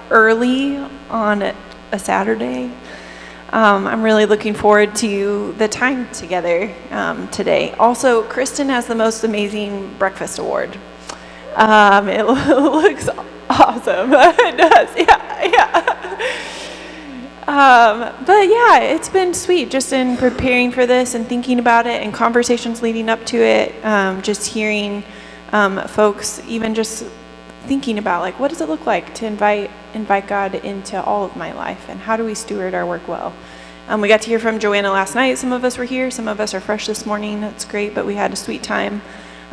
early on a Saturday. I'm really looking forward to the time together today. Also, Kristen has the most amazing breakfast award. It looks awesome. It does, yeah. But yeah, it's been sweet just in preparing for this and thinking about it and conversations leading up to it, just hearing folks even just thinking about like, what does it look like to invite God into all of my life, and how do we steward our work well? We got to hear from Joanna last night. Some of us were here, some of us are fresh this morning. That's great, but we had a sweet time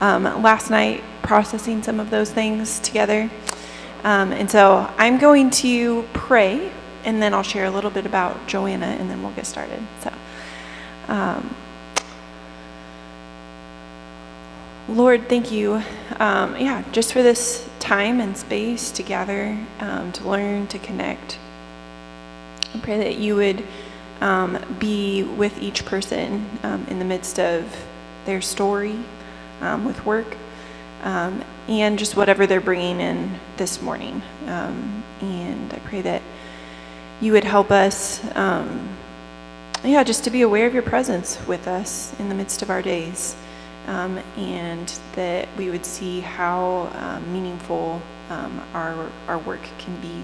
last night processing some of those things together. And so I'm going to pray, and then I'll share a little bit about Joanna, and then we'll get started. So, Lord, thank you, just for this time and space to gather, to learn, to connect. I pray that you would be with each person in the midst of their story with work, and just whatever they're bringing in this morning. And I pray that you would help us, just to be aware of your presence with us in the midst of our days, and that we would see how meaningful our work can be,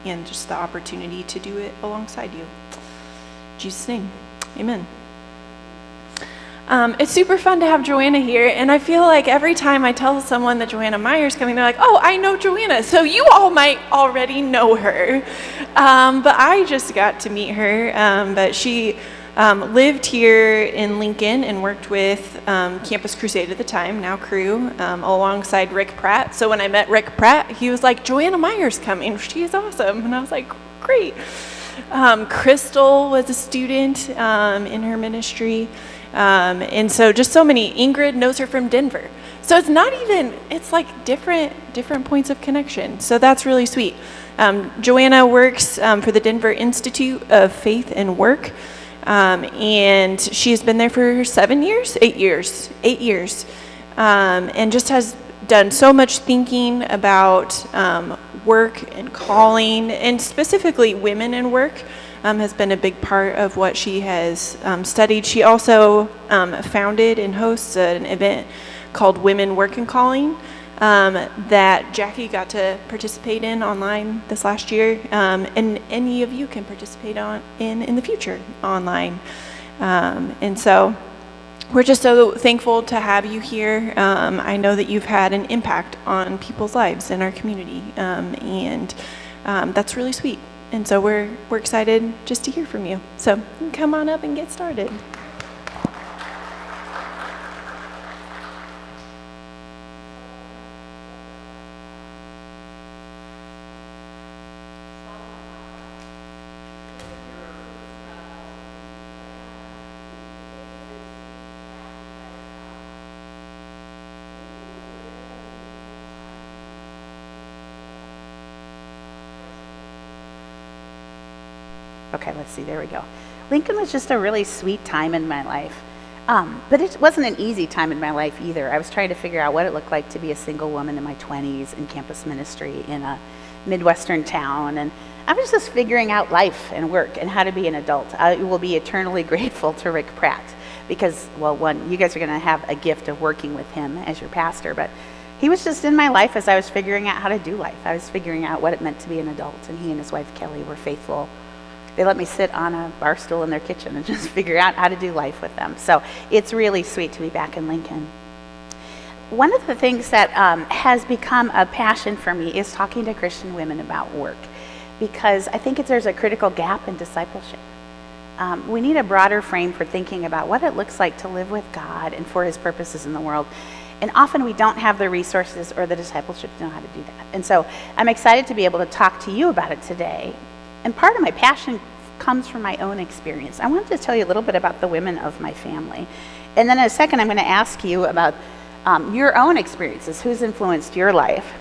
and just the opportunity to do it alongside you. In Jesus' name, amen. It's super fun to have Joanna here, and I feel like every time I tell someone that Joanna Meyer's coming, they're like, oh, I know Joanna, so you all might already know her. But I just got to meet her, but she lived here in Lincoln and worked with Campus Crusade at the time, now Cru, alongside Rick Pratt. So when I met Rick Pratt, he was like, Joanna Meyer's coming, she's awesome. And I was like, great. Crystal was a student in her ministry. And so just so many. Ingrid knows her from Denver. So it's like different points of connection. So that's really sweet. Joanna works for the Denver Institute of Faith and Work. And she's been there for 8 years. And just has done so much thinking about work and calling, and specifically women in work. Has been a big part of what she has studied. She also founded and hosts an event called Women Work and Calling that Jackie got to participate in online this last year, and any of you can participate in the future online. And so we're just so thankful to have you here. I know that you've had an impact on people's lives in our community, and that's really sweet. And so we're excited just to hear from you. So you can come on up and get started. Okay, let's see, there we go. Lincoln was just a really sweet time in my life. But it wasn't an easy time in my life either. I was trying to figure out what it looked like to be a single woman in my 20s in campus ministry in a Midwestern town. And I was just figuring out life and work and how to be an adult. I will be eternally grateful to Rick Pratt because, well, one, you guys are going to have a gift of working with him as your pastor, but he was just in my life as I was figuring out how to do life. I was figuring out what it meant to be an adult, and he and his wife Kelly were faithful. They let me sit on a bar stool in their kitchen and just figure out how to do life with them. So it's really sweet to be back in Lincoln. One of the things that has become a passion for me is talking to Christian women about work, because I think there's a critical gap in discipleship. We need a broader frame for thinking about what it looks like to live with God and for his purposes in the world. And often we don't have the resources or the discipleship to know how to do that. And so I'm excited to be able to talk to you about it today. And part of my passion comes from my own experience. I wanted to tell you a little bit about the women of my family. And then in a second, I'm going to ask you about your own experiences. Who's influenced your life?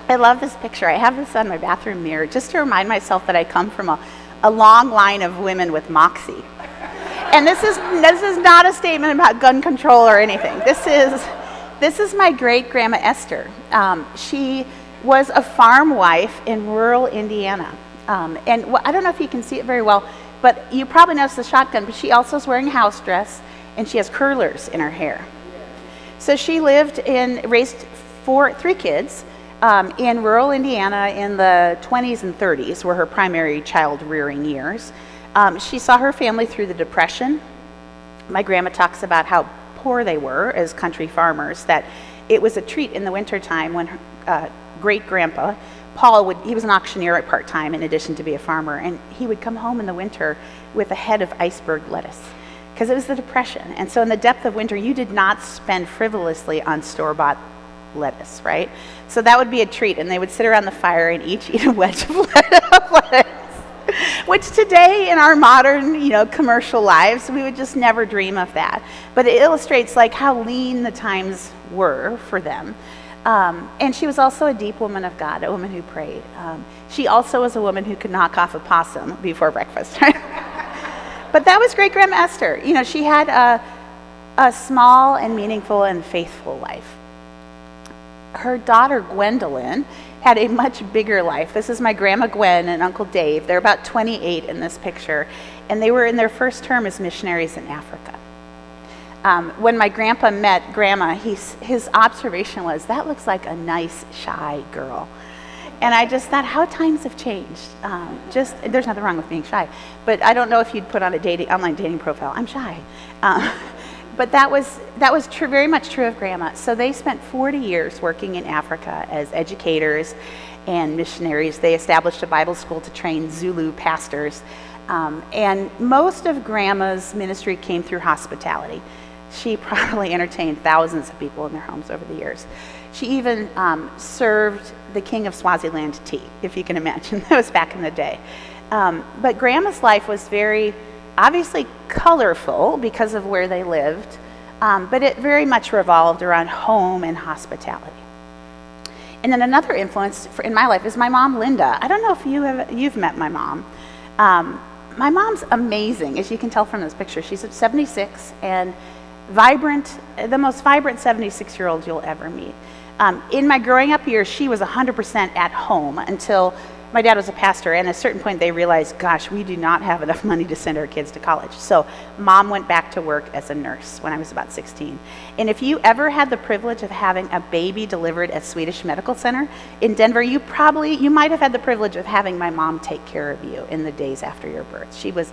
I love this picture. I have this on my bathroom mirror just to remind myself that I come from a long line of women with moxie. And this is not a statement about gun control or anything. This is my great-grandma Esther. She was a farm wife in rural Indiana. I don't know if you can see it very well, but you probably noticed the shotgun, but she also is wearing a house dress, and she has curlers in her hair. So she raised three kids in rural Indiana in the 20s and 30s, were her primary child rearing years. She saw her family through the Depression. My grandma talks about how poor they were as country farmers, that it was a treat in the wintertime when her great-grandpa, Paul, he was an auctioneer at part-time in addition to be a farmer, and he would come home in the winter with a head of iceberg lettuce, because it was the Depression. And so in the depth of winter, you did not spend frivolously on store-bought lettuce, right? So that would be a treat, and they would sit around the fire and each eat a wedge of lettuce, which today in our modern, commercial lives, we would just never dream of that. But it illustrates like how lean the times were for them. And she was also a deep woman of God, a woman who prayed. She also was a woman who could knock off a possum before breakfast, right? But that was Great Grandma Esther. She had a small and meaningful and faithful life. Her daughter Gwendolyn had a much bigger life. This is my Grandma Gwen and Uncle Dave. They're about 28 in this picture, and they were in their first term as missionaries in Africa. When my grandpa met Grandma, his observation was, that looks like a nice, shy girl. And I just thought, how times have changed. There's nothing wrong with being shy, but I don't know if you'd put on online dating profile, I'm shy. But that was very much true of Grandma. So they spent 40 years working in Africa as educators and missionaries. They established a Bible school to train Zulu pastors. And most of Grandma's ministry came through hospitality. She probably entertained thousands of people in their homes over the years. She even served the king of Swaziland tea, if you can imagine. That was back in the day. But Grandma's life was very obviously colorful because of where they lived, but it very much revolved around home and hospitality. And then another influence in my life is my mom, Linda. I don't know if you've met my mom. My mom's amazing, as you can tell from this picture. She's 76 and vibrant, the most vibrant 76-year-old you'll ever meet. In my growing up years, she was 100% at home until my dad was a pastor, and at a certain point they realized, gosh, we do not have enough money to send our kids to college. So Mom went back to work as a nurse when I was about 16. And if you ever had the privilege of having a baby delivered at Swedish Medical Center in Denver, you might have had the privilege of having my mom take care of you in the days after your birth. She was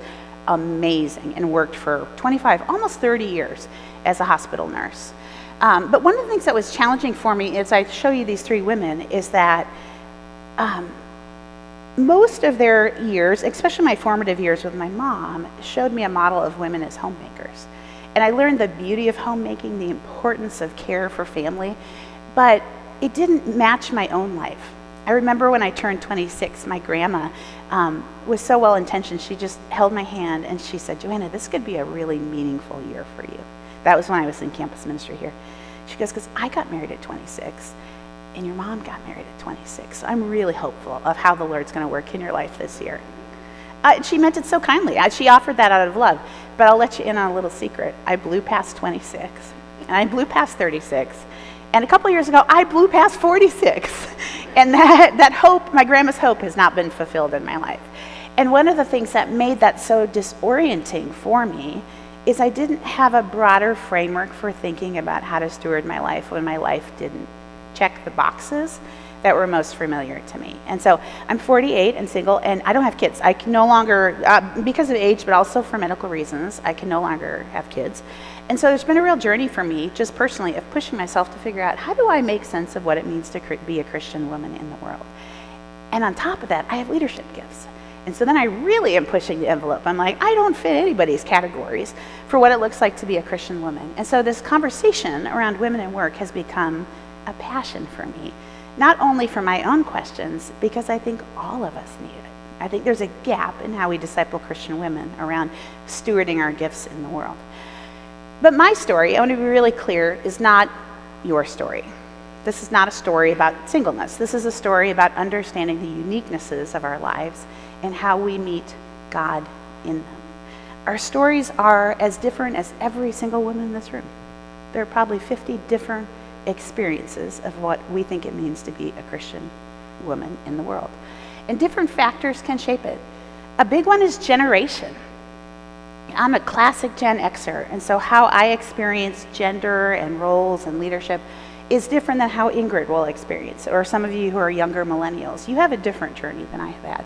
amazing and worked for 25, almost 30 years as a hospital nurse. But one of the things that was challenging for me as I show you these three women is that most of their years, especially my formative years with my mom, showed me a model of women as homemakers. And I learned the beauty of homemaking, the importance of care for family, but it didn't match my own life. I remember when I turned 26, my grandma was so well-intentioned. She just held my hand and she said, Joanna, this could be a really meaningful year for you. That was when I was in campus ministry here. She goes, because I got married at 26. And your mom got married at 26. So I'm really hopeful of how the Lord's going to work in your life this year. She meant it so kindly. She offered that out of love. But I'll let you in on a little secret. I blew past 26, and I blew past 36. And a couple years ago, I blew past 46. And that hope, my grandma's hope, has not been fulfilled in my life. And one of the things that made that so disorienting for me is I didn't have a broader framework for thinking about how to steward my life when my life didn't check the boxes that were most familiar to me. And so I'm 48 and single, and I don't have kids. I can no longer, because of age, but also for medical reasons, I can no longer have kids. And so there's been a real journey for me, just personally, of pushing myself to figure out how do I make sense of what it means to be a Christian woman in the world. And on top of that, I have leadership gifts. And so then I really am pushing the envelope. I'm like, I don't fit anybody's categories for what it looks like to be a Christian woman. And so this conversation around women in work has become a passion for me, not only for my own questions, because I think all of us need it. I think there's a gap in how we disciple Christian women around stewarding our gifts in the world. But my story, I want to be really clear, is not your story. This is not a story about singleness. This is a story about understanding the uniquenesses of our lives and how we meet God in them. Our stories are as different as every single woman in this room. There are probably 50 different experiences of what we think it means to be a Christian woman in the world. And different factors can shape it. A big one is generation. I'm a classic Gen Xer, and so how I experience gender and roles and leadership is different than how Ingrid will experience it, or some of you who are younger millennials. You have a different journey than I have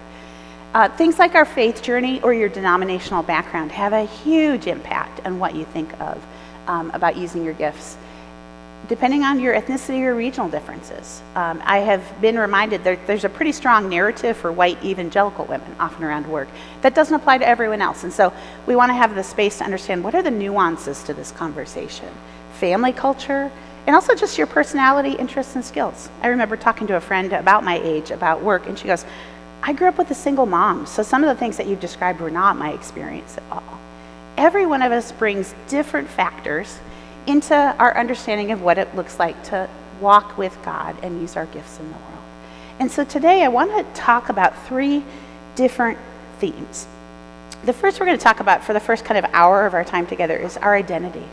had. Things like our faith journey or your denominational background have a huge impact on what you think of about using your gifts, depending on your ethnicity or regional differences. I have been reminded there's a pretty strong narrative for white evangelical women often around work that doesn't apply to everyone else. And so we want to have the space to understand what are the nuances to this conversation. Family culture, and also just your personality, interests, and skills. I remember talking to a friend about my age, about work, and she goes, I grew up with a single mom, so some of the things that you've described were not my experience at all. Every one of us brings different factors into our understanding of what it looks like to walk with God and use our gifts in the world. And so today I want to talk about 3 different themes. The first we're going to talk about for the first kind of hour of our time together is our identity.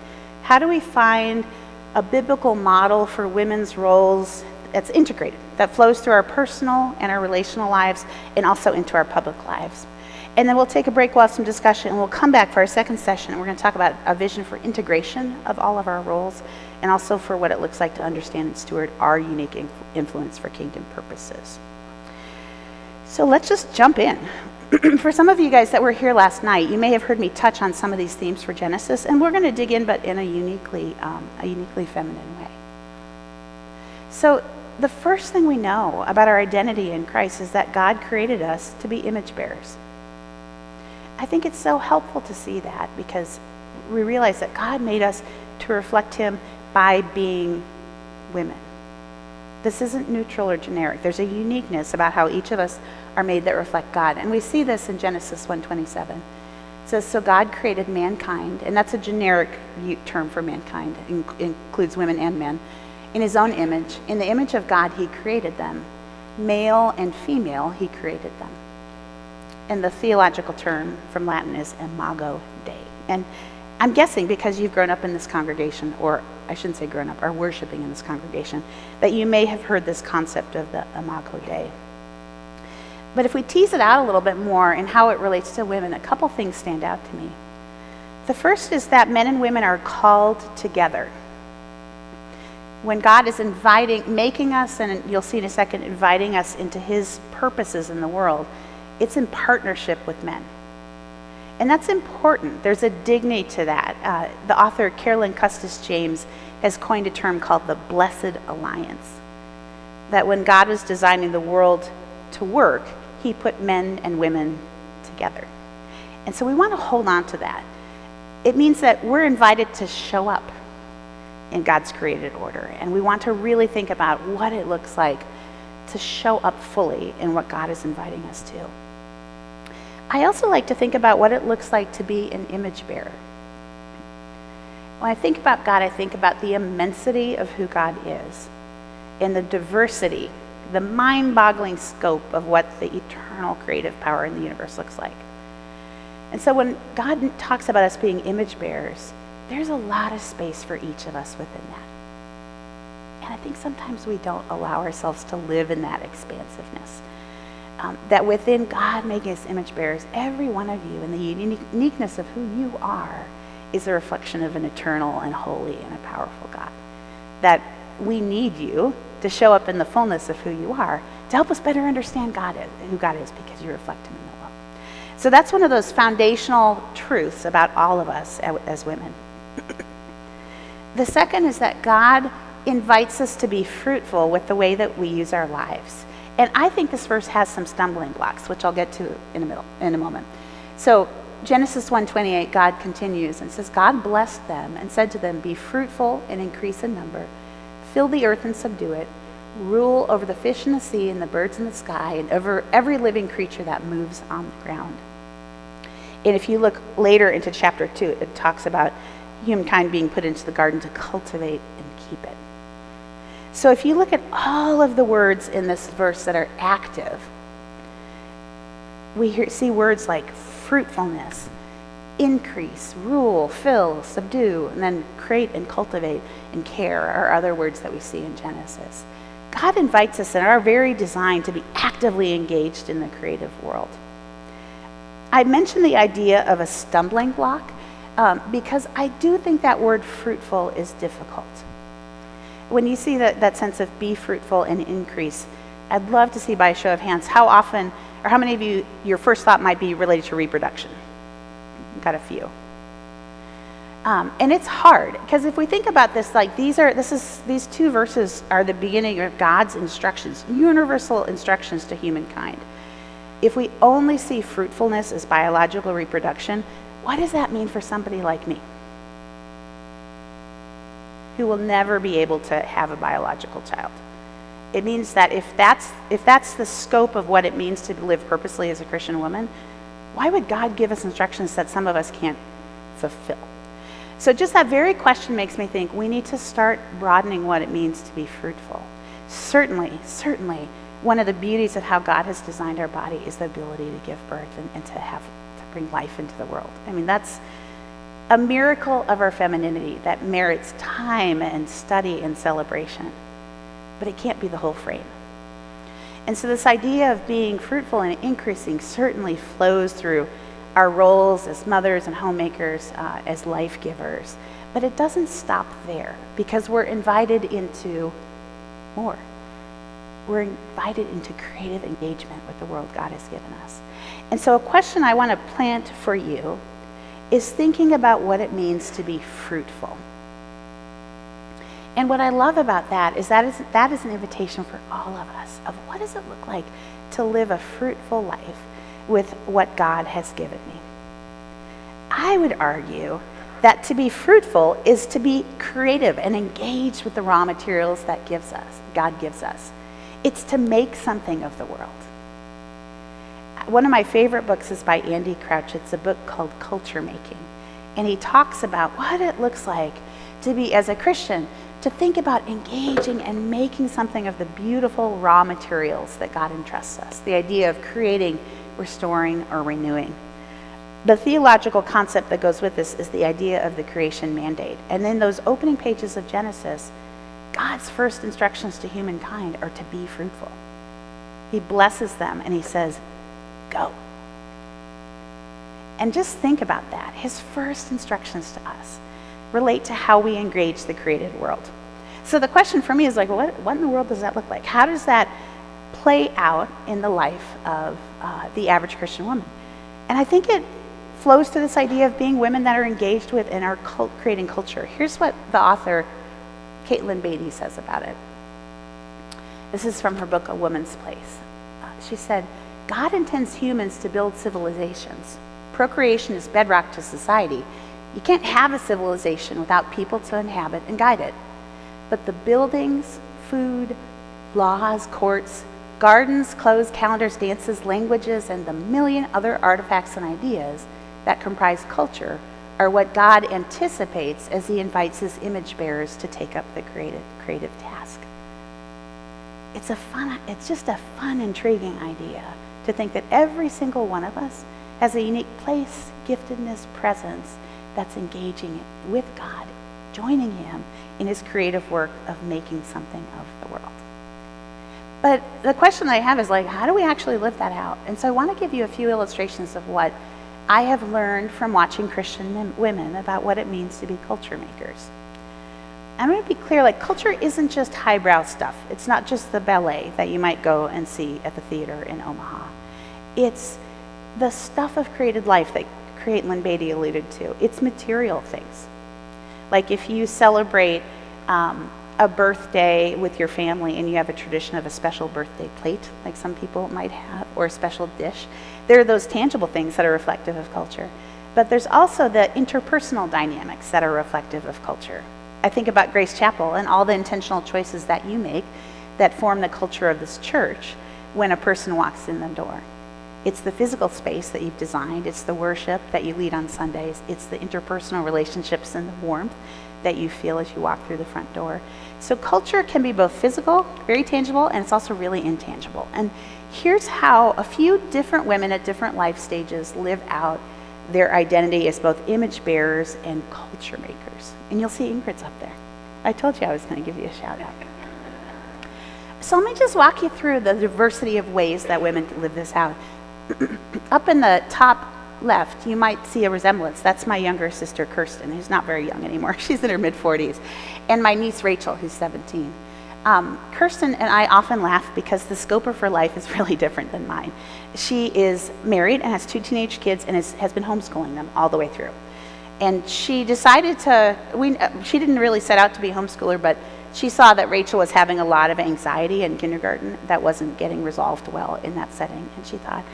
How do we find a biblical model for women's roles that's integrated, that flows through our personal and our relational lives and also into our public lives? And then we'll take a break, we'll have some discussion, and we'll come back for our second session, and we're going to talk about a vision for integration of all of our roles, and also for what it looks like to understand and steward our unique influence for kingdom purposes. So let's just jump in. For some of you guys that were here last night, you may have heard me touch on some of these themes for Genesis, and we're going to dig in, but in a uniquely feminine way. So the first thing we know about our identity in Christ is that God created us to be image bearers. I think it's so helpful to see that because we realize that God made us to reflect him by being women. This isn't neutral or generic. There's a uniqueness about how each of us are made that reflect God. And we see this in Genesis 1:27. It says, so God created mankind, and that's a generic term for mankind. It includes women and men. In his own image, in the image of God, he created them. Male and female, he created them. And the theological term from Latin is imago Dei. And I'm guessing because you've grown up in this congregation, or I shouldn't say grown up, are worshiping in this congregation, that you may have heard this concept of the imago Dei. But if we tease it out a little bit more and how it relates to women, a couple things stand out to me. The first is that men and women are called together. When God is making us, and you'll see in a second, inviting us into his purposes in the world, it's in partnership with men. And that's important. There's a dignity to that. The author Carolyn Custis James has coined a term called the Blessed Alliance. That when God was designing the world to work, he put men and women together. And so we want to hold on to that. It means that we're invited to show up in God's created order. And we want to really think about what it looks like to show up fully in what God is inviting us to. I also like to think about what it looks like to be an image bearer. When I think about God, I think about the immensity of who God is and the diversity, the mind-boggling scope of what the eternal creative power in the universe looks like. And so when God talks about us being image bearers, there's a lot of space for each of us within that. And I think sometimes we don't allow ourselves to live in that expansiveness. That within God making us image bearers, every one of you and the uniqueness of who you are is a reflection of an eternal and holy and a powerful God. That we need you to show up in the fullness of who you are to help us better understand who God is, because you reflect him in the world. So that's one of those foundational truths about all of us as women. The second is that God invites us to be fruitful with the way that we use our lives. And I think this verse has some stumbling blocks, which I'll get to in a moment. So Genesis 1:28, God continues and says, God blessed them and said to them, be fruitful and increase in number, fill the earth and subdue it, rule over the fish in the sea and the birds in the sky and over every living creature that moves on the ground. And if you look later into chapter 2, it talks about humankind being put into the garden to cultivate and keep it. So if you look at all of the words in this verse that are active, we see words like fruitfulness, increase, rule, fill, subdue, and then create and cultivate and care are other words that we see in Genesis. God invites us in our very design to be actively engaged in the creative world. I mentioned the idea of a stumbling block because I do think that word fruitful is difficult. When you see that sense of be fruitful and increase, I'd love to see by a show of hands how often or how many of you, your first thought might be related to reproduction. Got a few. And it's hard because if we think about this, like these two verses are the beginning of God's instructions, universal instructions to humankind. If we only see fruitfulness as biological reproduction, what does that mean for somebody like me, who will never be able to have a biological child? It means that if that's the scope of what it means to live purposely as a Christian woman, why would God give us instructions that some of us can't fulfill? So just that very question makes me think we need to start broadening what it means to be fruitful. Certainly, one of the beauties of how God has designed our body is the ability to give birth and to bring life into the world. I mean, that's a miracle of our femininity that merits time and study and celebration. But it can't be the whole frame. And so this idea of being fruitful and increasing certainly flows through our roles as mothers and homemakers, as life givers. But it doesn't stop there because we're invited into more. We're invited into creative engagement with the world God has given us. And so a question I want to plant for you is thinking about what it means to be fruitful. And what I love about that is an invitation for all of us of what does it look like to live a fruitful life with what God has given me. I would argue that to be fruitful is to be creative and engaged with the raw materials that God gives us. It's to make something of the world. One of my favorite books is by Andy Crouch. It's a book called Culture Making. And he talks about what it looks like to be, as a Christian, to think about engaging and making something of the beautiful raw materials that God entrusts us. The idea of creating, restoring, or renewing. The theological concept that goes with this is the idea of the creation mandate. And in those opening pages of Genesis, God's first instructions to humankind are to be fruitful. He blesses them and he says, go. And just think about that. His first instructions to us relate to how we engage the created world. So the question for me is like, what in the world does that look like? How does that play out in the life of the average Christian woman? And I think it flows to this idea of being women that are engaged with and are creating culture. Here's what the author, Caitlin Beatty, says about it. This is from her book, A Woman's Place. She said, God intends humans to build civilizations. Procreation is bedrock to society. You can't have a civilization without people to inhabit and guide it. But the buildings, food, laws, courts, gardens, clothes, calendars, dances, languages, and the million other artifacts and ideas that comprise culture are what God anticipates as he invites his image bearers to take up the creative task. It's just a fun, intriguing idea to think that every single one of us has a unique place, giftedness, presence that's engaging with God, joining him in his creative work of making something of the world. But the question I have is like, how do we actually live that out? And so I want to give you a few illustrations of what I have learned from watching Christian women about what it means to be culture makers. I'm going to be clear, like culture isn't just highbrow stuff. It's not just the ballet that you might go and see at the theater in Omaha. It's the stuff of created life that Caitlin Beatty alluded to. It's material things. Like if you celebrate a birthday with your family and you have a tradition of a special birthday plate, like some people might have, or a special dish, there are those tangible things that are reflective of culture. But there's also the interpersonal dynamics that are reflective of culture. I think about Grace Chapel and all the intentional choices that you make that form the culture of this church when a person walks in the door. It's the physical space that you've designed. It's the worship that you lead on Sundays. It's the interpersonal relationships and the warmth that you feel as you walk through the front door. So culture can be both physical, very tangible, and it's also really intangible. And here's how a few different women at different life stages live out their identity as both image bearers and culture makers. And you'll see Ingrid's up there. I told you I was going to give you a shout out. So let me just walk you through the diversity of ways that women live this out. Up in the top left, you might see a resemblance. That's my younger sister, Kirsten, who's not very young anymore. She's in her mid-40s. And my niece, Rachel, who's 17. Kirsten and I often laugh because the scope of her life is really different than mine. She is married and has 2 teenage kids and has been homeschooling them all the way through. And she decided she didn't really set out to be a homeschooler, but she saw that Rachel was having a lot of anxiety in kindergarten that wasn't getting resolved well in that setting. And she thought,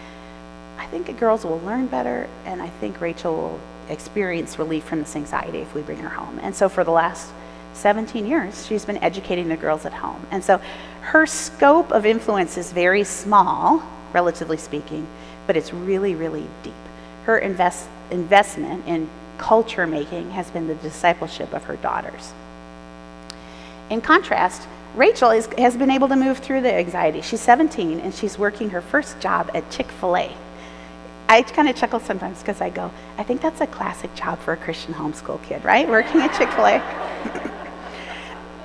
I think the girls will learn better, and I think Rachel will experience relief from this anxiety if we bring her home. And so for the last 17 years, she's been educating the girls at home. And so her scope of influence is very small, relatively speaking, but it's really, really deep. Her investment in culture making has been the discipleship of her daughters. In contrast, Rachel has been able to move through the anxiety. She's 17 and she's working her first job at Chick-fil-A. I kind of chuckle sometimes because I go, I think that's a classic job for a Christian homeschool kid, right? Working at Chick-fil-A.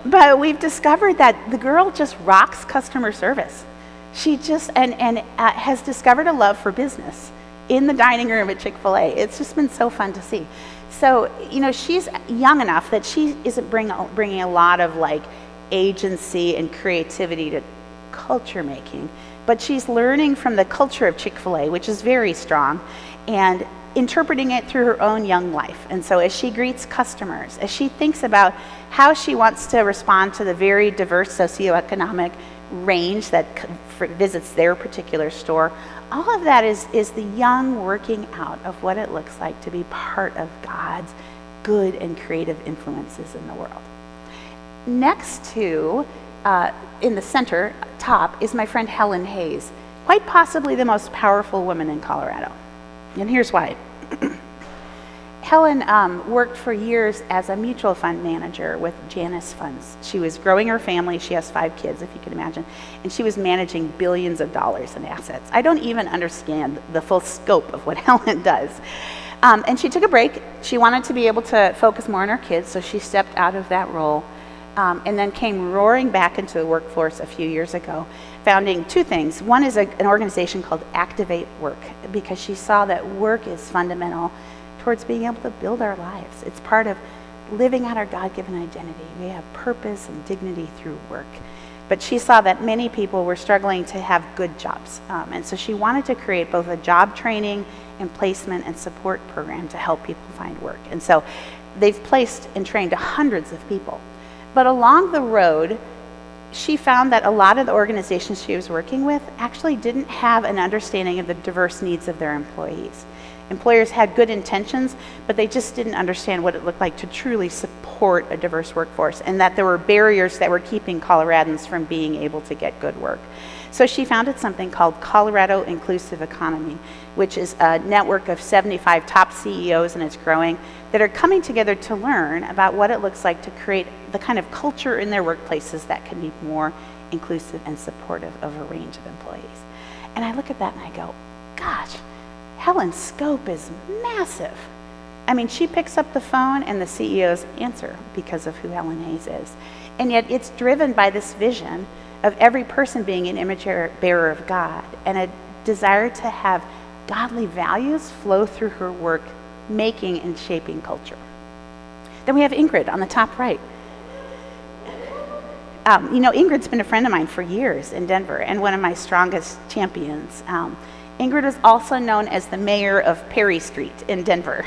But we've discovered that the girl just rocks customer service. She just, has discovered a love for business in the dining room at Chick-fil-A. It's just been so fun to see. So, she's young enough that she isn't bringing a lot of agency and creativity to culture making, but she's learning from the culture of Chick-fil-A, which is very strong, and interpreting it through her own young life. And so as she greets customers, as she thinks about how she wants to respond to the very diverse socioeconomic range that visits their particular store, all of that is the young working out of what it looks like to be part of God's good and creative influences in the world. Next to, in the center, top, is my friend Helen Hayes, quite possibly the most powerful woman in Colorado. And here's why. Helen worked for years as a mutual fund manager with Janus Funds. She was growing her family. She has 5 kids, if you can imagine. And she was managing billions of dollars in assets. I don't even understand the full scope of what Helen does. And she took a break. She wanted to be able to focus more on her kids, so she stepped out of that role. And then came roaring back into the workforce a few years ago, founding 2 things. One is an organization called Activate Work, because she saw that work is fundamental towards being able to build our lives. It's part of living out our God-given identity. We have purpose and dignity through work. But she saw that many people were struggling to have good jobs. And so she wanted to create both a job training and placement and support program to help people find work. And so they've placed and trained hundreds of people. But along the road, she found that a lot of the organizations she was working with actually didn't have an understanding of the diverse needs of their employees. Employers had good intentions, but they just didn't understand what it looked like to truly support a diverse workforce, and that there were barriers that were keeping Coloradans from being able to get good work. So she founded something called Colorado Inclusive Economy, which is a network of 75 top CEOs, and it's growing, that are coming together to learn about what it looks like to create the kind of culture in their workplaces that can be more inclusive and supportive of a range of employees. And I look at that and I go, gosh, Helen's scope is massive. I mean, she picks up the phone and the CEOs answer because of who Helen Hayes is. And yet it's driven by this vision of every person being an image bearer of God, and a desire to have godly values flow through her work, making and shaping culture. Then we have Ingrid on the top right. Ingrid's been a friend of mine for years in Denver and one of my strongest champions. Ingrid is also known as the mayor of Perry Street in Denver.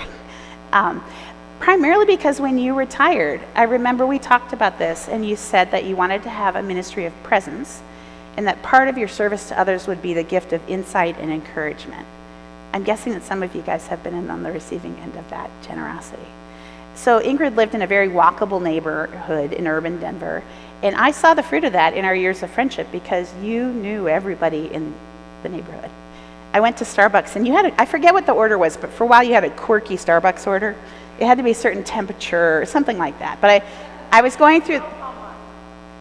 Primarily because when you retired, I remember we talked about this, and you said that you wanted to have a ministry of presence, and that part of your service to others would be the gift of insight and encouragement. I'm guessing that some of you guys have been on the receiving end of that generosity. So Ingrid lived in a very walkable neighborhood in urban Denver, and I saw the fruit of that in our years of friendship because you knew everybody in the neighborhood. I went to Starbucks, and I forget what the order was, but for a while you had a quirky Starbucks order. It had to be a certain temperature or something like that. But I was going through,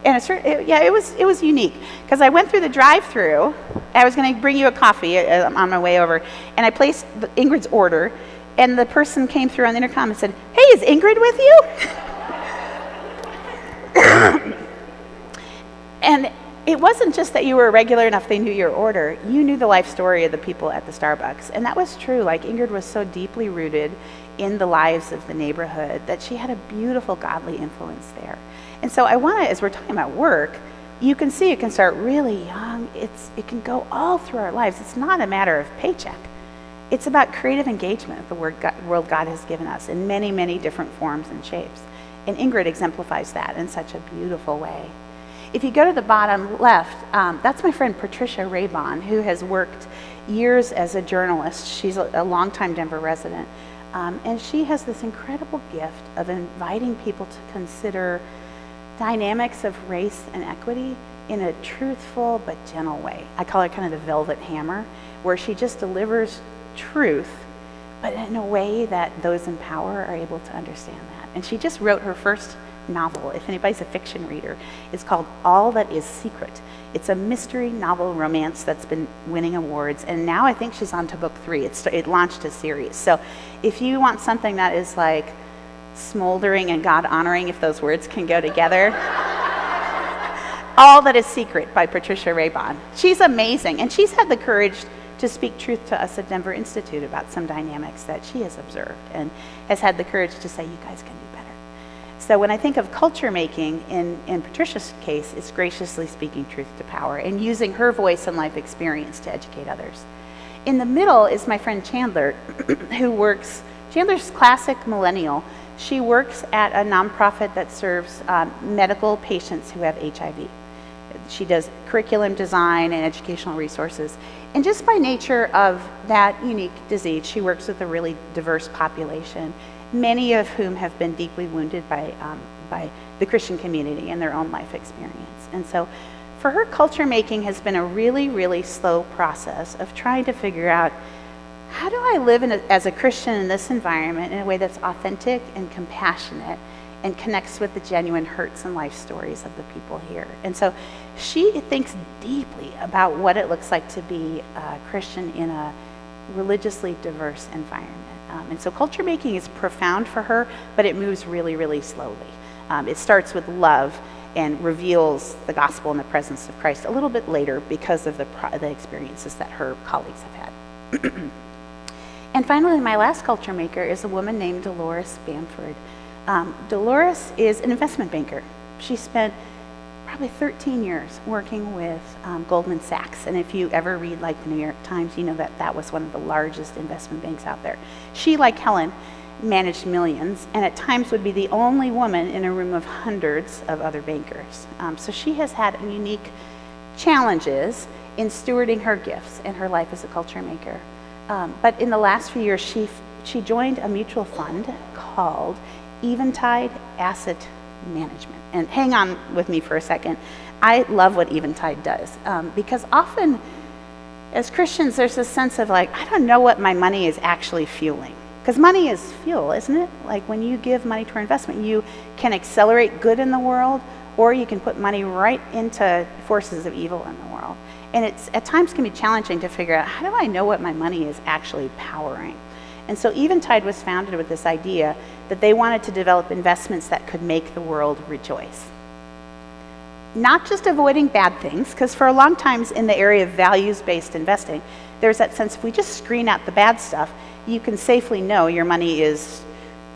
and it was unique because I went through the drive-through. I was going to bring you a coffee on my way over, and I placed Ingrid's order, and the person came through on the intercom and said, "Hey, is Ingrid with you?" And it wasn't just that you were regular enough they knew your order. You knew the life story of the people at the Starbucks. And that was true. Like, Ingrid was so deeply rooted in the lives of the neighborhood that she had a beautiful godly influence there. And so I want to, as we're talking about work, you can see it can start really young. It can go all through our lives. It's not a matter of paycheck. It's about creative engagement of the world God has given us in many, many different forms and shapes. And Ingrid exemplifies that in such a beautiful way. If you go to the bottom left, that's my friend Patricia Raybon, who has worked years as a journalist. She's a longtime Denver resident. And she has this incredible gift of inviting people to consider dynamics of race and equity in a truthful but gentle way. I call it kind of the velvet hammer, where she just delivers truth, but in a way that those in power are able to understand that. And she just wrote her first novel, if anybody's a fiction reader. It's called All That Is Secret. It's a mystery novel romance that's been winning awards, and now I think she's on to book 3. It launched a series. So if you want something that is like smoldering and God honoring, if those words can go together, All That Is Secret by Patricia Raybon. She's amazing, and she's had the courage to speak truth to us at Denver Institute about some dynamics that she has observed, and has had the courage to say, you guys can do better. So when I think of culture making, in Patricia's case, it's graciously speaking truth to power and using her voice and life experience to educate others. In the middle is my friend Chandler, Chandler's classic millennial. She works at a nonprofit that serves medical patients who have HIV. She does curriculum design and educational resources. And just by nature of that unique disease, she works with a really diverse population, many of whom have been deeply wounded by the Christian community and their own life experience. And so for her, culture making has been a really, really slow process of trying to figure out, how do I live as a Christian in this environment in a way that's authentic and compassionate and connects with the genuine hurts and life stories of the people here? And so she thinks deeply about what it looks like to be a Christian in a religiously diverse environment. And so culture making is profound for her, but it moves really, really slowly. It starts with love and reveals the gospel and the presence of Christ a little bit later because of the experiences that her colleagues have had. And finally, my last culture maker is a woman named Dolores Bamford. Dolores is an investment banker. She spent probably 13 years working with Goldman Sachs. And if you ever read like the New York Times, you know that that was one of the largest investment banks out there. She, like Helen, managed millions and at times would be the only woman in a room of hundreds of other bankers. So she has had unique challenges in stewarding her gifts and her life as a culture maker. But in the last few years, she joined a mutual fund called Eventide Asset Management. And hang on with me for a second. I love what Eventide does because often as Christians, there's this sense of like, I don't know what my money is actually fueling. Because money is fuel, isn't it? Like when you give money to investment, you can accelerate good in the world, or you can put money right into forces of evil in the world. And it's at times can be challenging to figure out, how do I know what my money is actually powering? And so Eventide was founded with this idea that they wanted to develop investments that could make the world rejoice. Not just avoiding bad things, because for a long time in the area of values-based investing, there's that sense if we just screen out the bad stuff, you can safely know your money is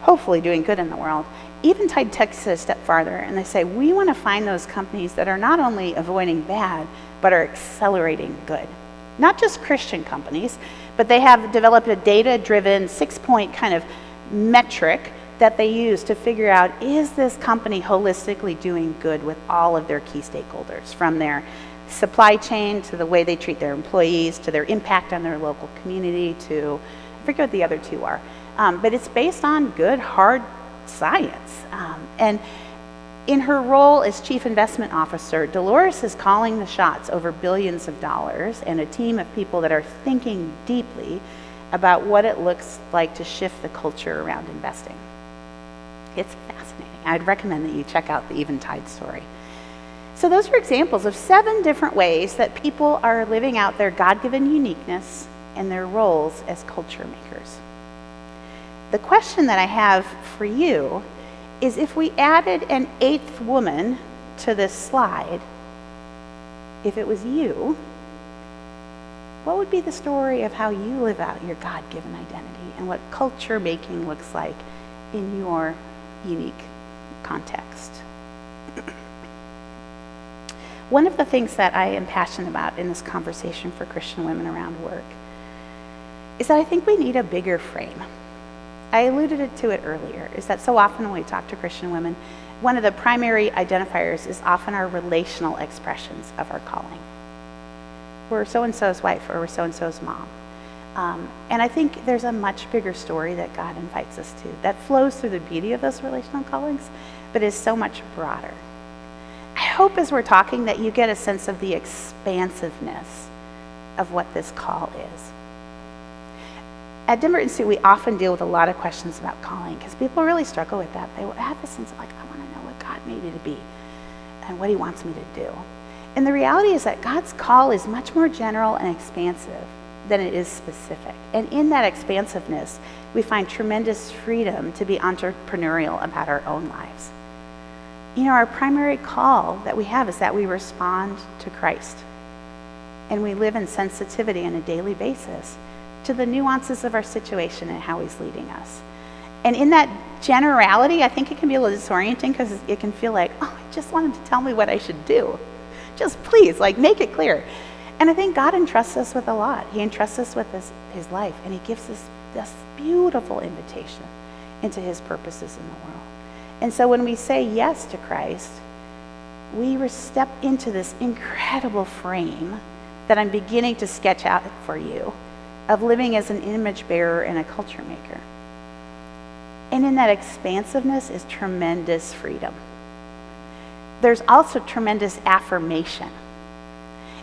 hopefully doing good in the world. Eventide takes it a step farther, and they say, we want to find those companies that are not only avoiding bad, but are accelerating good. Not just Christian companies, but they have developed a data-driven 6-point kind of metric that they use to figure out, is this company holistically doing good with all of their key stakeholders, from their supply chain to the way they treat their employees, to their impact on their local community, to, I forget what the other two are. But it's based on good, hard science. And in her role as Chief Investment Officer, Dolores is calling the shots over billions of dollars and a team of people that are thinking deeply about what it looks like to shift the culture around investing. It's fascinating. I'd recommend that you check out the Eventide story. So those are examples of 7 different ways that people are living out their God-given uniqueness and their roles as culture makers. The question that I have for you is, if we added an 8th woman to this slide, if it was you, what would be the story of how you live out your God-given identity and what culture making looks like in your unique context? One of the things that I am passionate about in this conversation for Christian women around work is that I think we need a bigger frame. I alluded to it earlier, is that so often when we talk to Christian women, one of the primary identifiers is often our relational expressions of our calling. We're so-and-so's wife, or we're so-and-so's mom. And I think there's a much bigger story that God invites us to that flows through the beauty of those relational callings, but is so much broader. I hope as we're talking that you get a sense of the expansiveness of what this call is. At Denver Institute, we often deal with a lot of questions about calling because people really struggle with that. They have a sense of like, I want to know what God made me to be and what he wants me to do. And the reality is that God's call is much more general and expansive than it is specific. And in that expansiveness, we find tremendous freedom to be entrepreneurial about our own lives. You know, our primary call that we have is that we respond to Christ. And we live in sensitivity on a daily basis to the nuances of our situation and how he's leading us. And in that generality, I think it can be a little disorienting because it can feel like, oh, I just want him to tell me what I should do. Just please, like, make it clear. And I think God entrusts us with a lot. He entrusts us with his life, and he gives us this beautiful invitation into his purposes in the world. And so when we say yes to Christ, we step into this incredible frame that I'm beginning to sketch out for you of living as an image bearer and a culture maker. And in that expansiveness is tremendous freedom. There's also tremendous affirmation.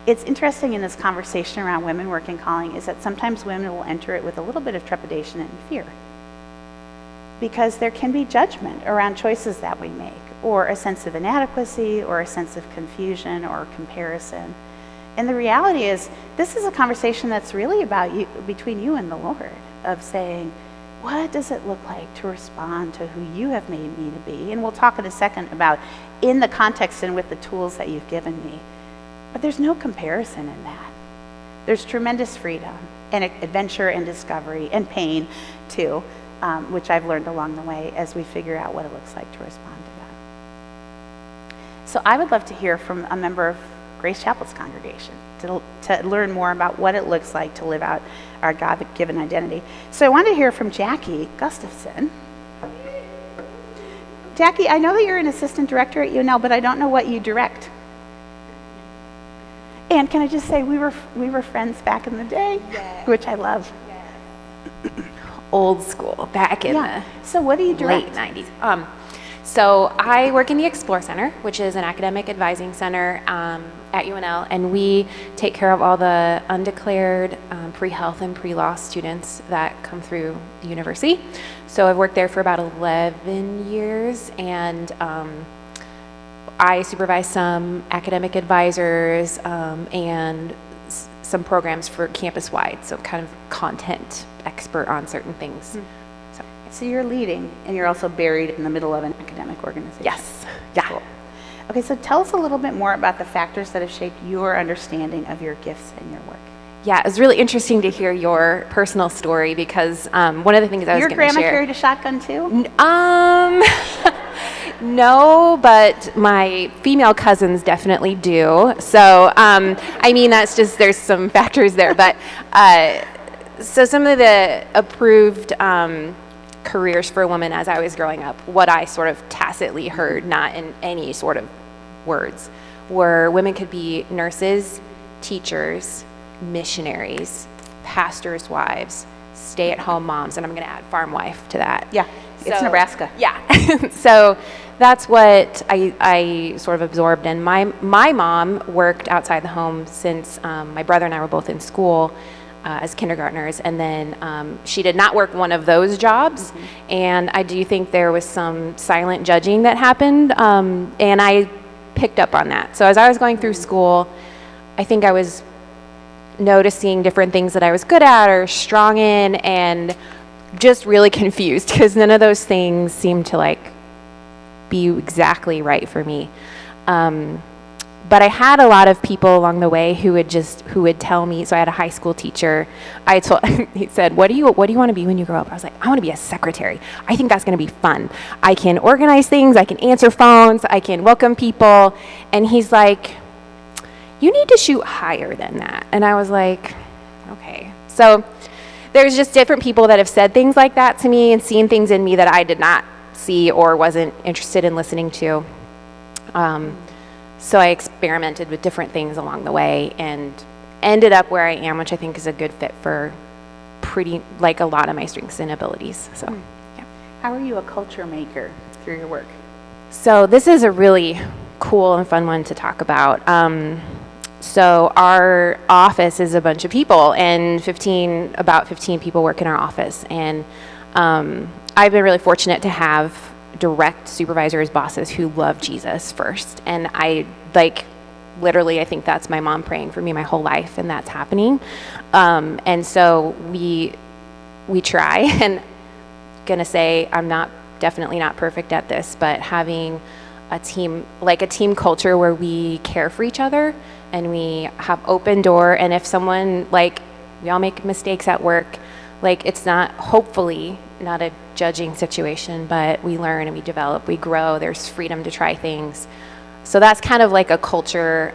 It's interesting in this conversation around women working calling is that sometimes women will enter it with a little bit of trepidation and fear, because there can be judgment around choices that we make, or a sense of inadequacy, or a sense of confusion or comparison. And the reality is, this is a conversation that's really about you, between you and the Lord, of saying, what does it look like to respond to who you have made me to be? And we'll talk in a second about in the context and with the tools that you've given me. But there's no comparison in that. There's tremendous freedom and adventure and discovery and pain too, which I've learned along the way as we figure out what it looks like to respond to that. So I would love to hear from a member of Grace Chapel's congregation to learn more about what it looks like to live out our God-given identity. So I want to hear from Jackie Gustafson. Jackie, I know that you're an assistant director at UNL, but I don't know what you direct. And can I just say, we were friends back in the day, which I love. Old school, back in the so what do you direct? late 90s. So I work in the Explore Center, which is an academic advising center at UNL, and we take care of all the undeclared pre-health and pre-law students that come through the university. So I've worked there for about 11 years, and I supervise some academic advisors and some programs for campus-wide, so kind of content expert on certain things. So you're leading, and you're also buried in the middle of an academic organization. Yes. Yeah. Cool. Okay, so tell us a little bit more about the factors that have shaped your understanding of your gifts and your work. Yeah, it was really interesting to hear your personal story because one of the things I was going to share. Your grandma carried a shotgun too? No, but my female cousins definitely do. So, I mean, that's just, there's some factors there. But so some of the approved careers for a woman as I was growing up, what I sort of tacitly heard, not in any sort of words, were women could be nurses, teachers, missionaries, pastors' wives, stay-at-home moms, and I'm going to add farm wife to that. Yeah, it's Nebraska. Yeah. So that's what I sort of absorbed. And my mom worked outside the home since my brother and I were both in school as kindergartners, and then she did not work one of those jobs. Mm-hmm. And I do think there was some silent judging that happened, and I picked up on that. So as I was going through school, I think I was noticing different things that I was good at or strong in, and just really confused because none of those things seemed to like be exactly right for me. But I had a lot of people along the way who would tell me. So I had a high school teacher. He said, "What do you want to be when you grow up?" I was like, "I want to be a secretary. I think that's going to be fun. I can organize things. I can answer phones. I can welcome people." And he's like, "You need to shoot higher than that." And I was like, "Okay." So there's just different people that have said things like that to me and seen things in me that I did not see or wasn't interested in listening to. So I experimented with different things along the way and ended up where I am, which I think is a good fit for like a lot of my strengths and abilities. So, yeah. How are you a culture maker through your work? So this is a really cool and fun one to talk about. So our office is a bunch of people, and about 15 people work in our office. And I've been really fortunate to have direct supervisors, bosses who love Jesus first. And I literally, I think that's my mom praying for me my whole life, and that's happening. And so we try, and gonna say I'm definitely not perfect at this, but having a team culture where we care for each other and we have open door. And if someone, we all make mistakes at work, it's hopefully not a judging situation, but we learn and we develop, we grow, there's freedom to try things. So that's kind of like a culture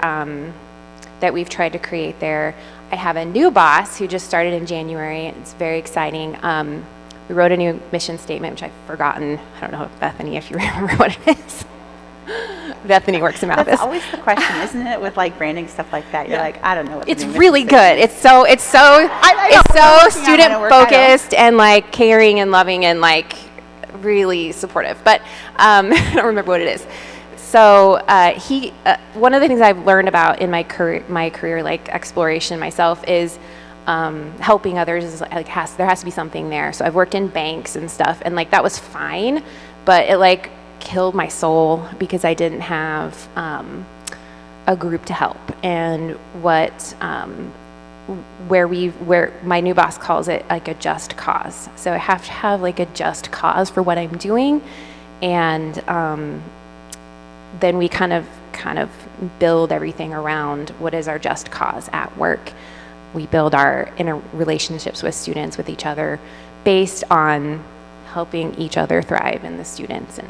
that we've tried to create there. I have a new boss who just started in January, and it's very exciting. We wrote a new mission statement, which I've forgotten. I don't know, Bethany, if you remember what it is. Bethany works in my office. That's always the question, isn't it? With branding stuff like that, you're like, I don't know what. It's really good. It's so student focused and caring and loving and really supportive. But I don't remember what it is. So one of the things I've learned about in my career exploration myself is helping others. Is there has to be something there. So I've worked in banks and stuff, and that was fine, but it killed my soul because I didn't have a group to help. And where my new boss calls it a just cause. So I have to have a just cause for what I'm doing, and then we kind of build everything around what is our just cause at work. We build our inner relationships with students, with each other, based on helping each other thrive and the students, and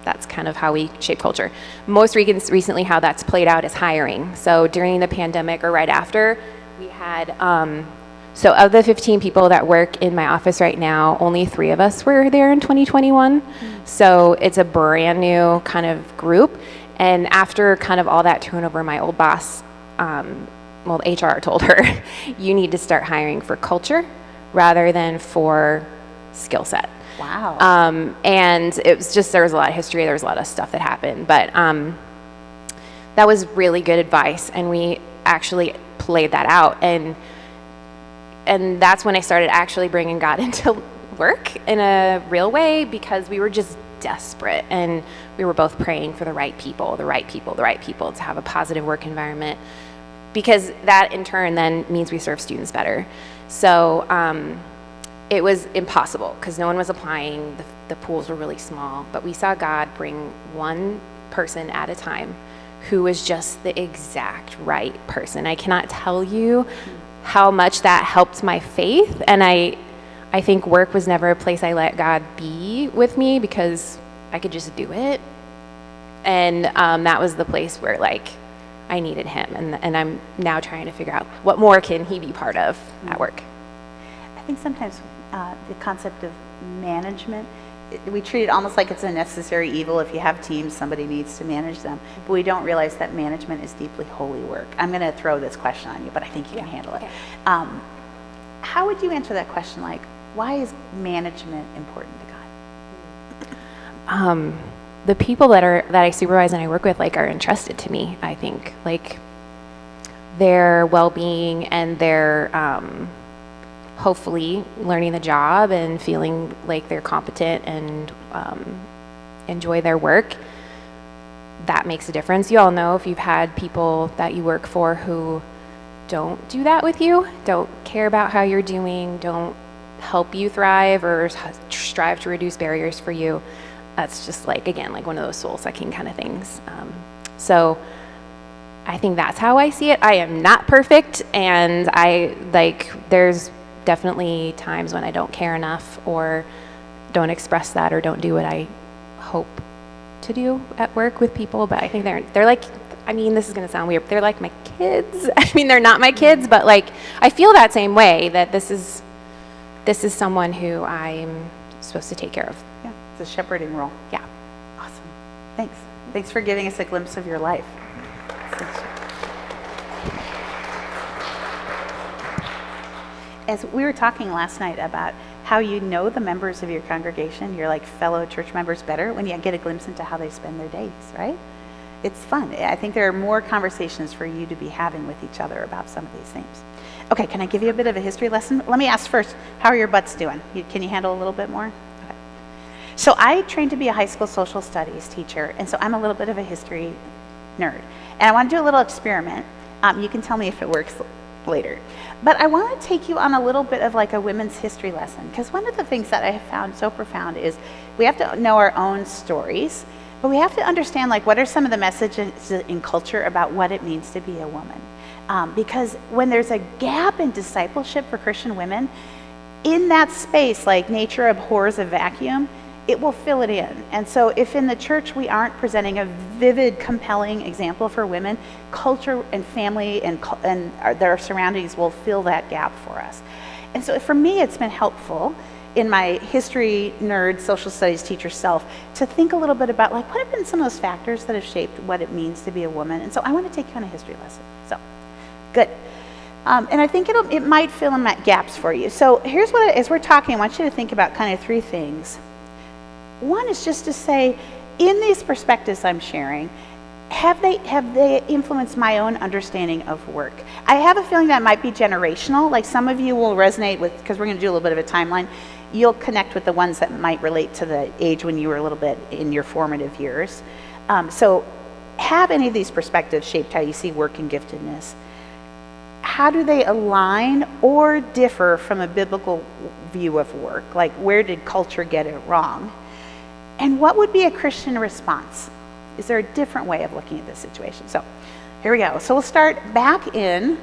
that's kind of how we shape culture. Most recently, how that's played out is hiring. So during the pandemic or right after, we had, so of the 15 people that work in my office right now, only 3 of us were there in 2021. Mm-hmm. So it's a brand new kind of group. And after kind of all that turnover, my old boss, HR told her, you need to start hiring for culture rather than for skill set. Wow. And it was just, there was a lot of history, there was a lot of stuff that happened, but that was really good advice, and we actually played that out, and that's when I started actually bringing God into work in a real way, because we were just desperate, and we were both praying for the right people to have a positive work environment, because that in turn then means we serve students better. So it was impossible because no one was applying. The pools were really small, but we saw God bring one person at a time who was just the exact right person. I cannot tell you how much that helped my faith, and I think work was never a place I let God be with me because I could just do it, and that was the place where I needed Him, and I'm now trying to figure out what more can He be part of at work. I think sometimes the concept of management, we treat it almost like it's a necessary evil. If you have teams, somebody needs to manage them. But we don't realize that management is deeply holy work. I'm going to throw this question on you, but I think you can handle it. How would you answer that question? Why is management important to God? The people that I supervise and I work with are entrusted to me. I think their well-being and their hopefully learning the job and feeling like they're competent and enjoy their work, that makes a difference. You all know if you've had people that you work for who don't do that with you, don't care about how you're doing, don't help you thrive or strive to reduce barriers for you. That's just like, again, like one of those soul sucking kind of things. So I think that's how I see it. I am not perfect, and there's definitely times when I don't care enough or don't express that or don't do what I hope to do at work with people. But I think they're like, I mean, this is going to sound weird, but they're like my kids. I mean, they're not my kids, but like I feel that same way, that this is someone who I'm supposed to take care of. Yeah, it's a shepherding role. Yeah. Awesome. Thanks. Thanks for giving us a glimpse of your life. As we were talking last night about how you know the members of your congregation, your like fellow church members better when you get a glimpse into how they spend their days, right? It's fun. I think there are more conversations for you to be having with each other about some of these things. Okay, can I give you a bit of a history lesson? Let me ask first, how are your butts doing? Can you handle a little bit more? Okay. So I trained to be a high school social studies teacher, and so I'm a little bit of a history nerd. And I want to do a little experiment. You can tell me if it works later. But I want to take you on a little bit of like a women's history lesson, because one of the things that I have found so profound is we have to know our own stories, but we have to understand like what are some of the messages in culture about what it means to be a woman. Because when there's a gap in discipleship for Christian women, in that space, like nature abhors a vacuum, it will fill it in. And so if in the church we aren't presenting a vivid, compelling example for women, culture and family and their surroundings will fill that gap for us. And so for me, it's been helpful in my history nerd, social studies teacher self to think a little bit about like what have been some of those factors that have shaped what it means to be a woman. And so I want to take you on a history lesson. So, good. And I think it might fill in that gaps for you. So here's what, as we're talking, I want you to think about kind of three things. One is just to say, in these perspectives I'm sharing, have they influenced my own understanding of work? I have a feeling that might be generational. Like some of you will resonate with, because we're going to do a little bit of a timeline, you'll connect with the ones that might relate to the age when you were a little bit in your formative years. So have any of these perspectives shaped how you see work and giftedness? How do they align or differ from a biblical view of work? Like where did culture get it wrong? And what would be a Christian response? Is there a different way of looking at this situation? So here we go. So we'll start back in,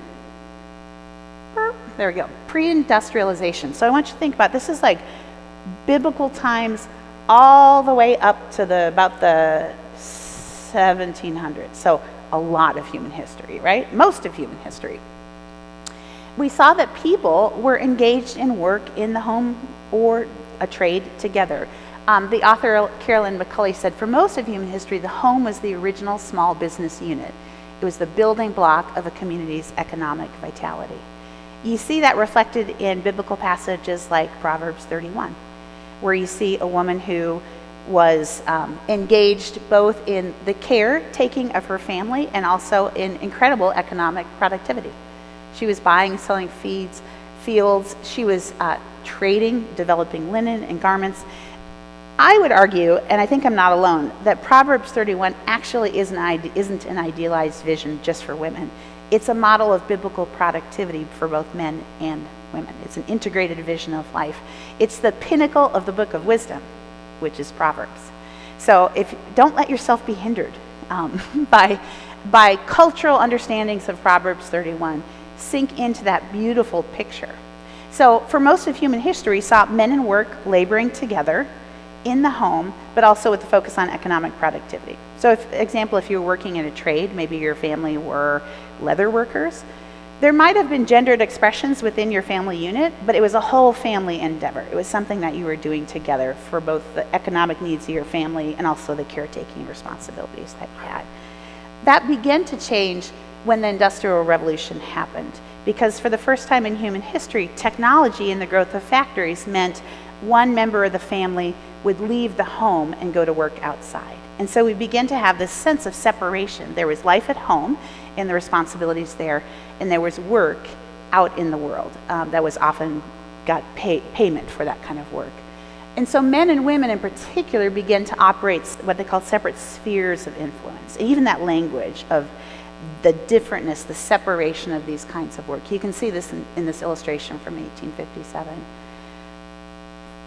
there we go, pre-industrialization. So I want you to think about, this is like biblical times all the way up to about the 1700s. So a lot of human history, right? Most of human history. We saw that people were engaged in work in the home or a trade together. The author Carolyn McCulley said, for most of human history, the home was the original small business unit. It was the building block of a community's economic vitality. You see that reflected in biblical passages like Proverbs 31, where you see a woman who was engaged both in the caretaking of her family and also in incredible economic productivity. She was buying and selling fields. She was trading, developing linen and garments. I would argue, and I think I'm not alone, that Proverbs 31 actually isn't an idealized vision just for women. It's a model of biblical productivity for both men and women. It's an integrated vision of life. It's the pinnacle of the book of wisdom, which is Proverbs. So don't let yourself be hindered by cultural understandings of Proverbs 31. Sink into that beautiful picture. So for most of human history, saw men and work laboring together in the home, but also with the focus on economic productivity. So if you were working in a trade, maybe your family were leather workers, there might have been gendered expressions within your family unit, but it was a whole family endeavor. It was something that you were doing together for both the economic needs of your family and also the caretaking responsibilities that you had. That began to change when the Industrial Revolution happened, because for the first time in human history, technology and the growth of factories meant one member of the family would leave the home and go to work outside. And so we begin to have this sense of separation. There was life at home and the responsibilities there, and there was work out in the world that was often got payment for that kind of work. And so men and women in particular began to operate what they call separate spheres of influence. And even that language of the differentness, the separation of these kinds of work. You can see this in this illustration from 1857.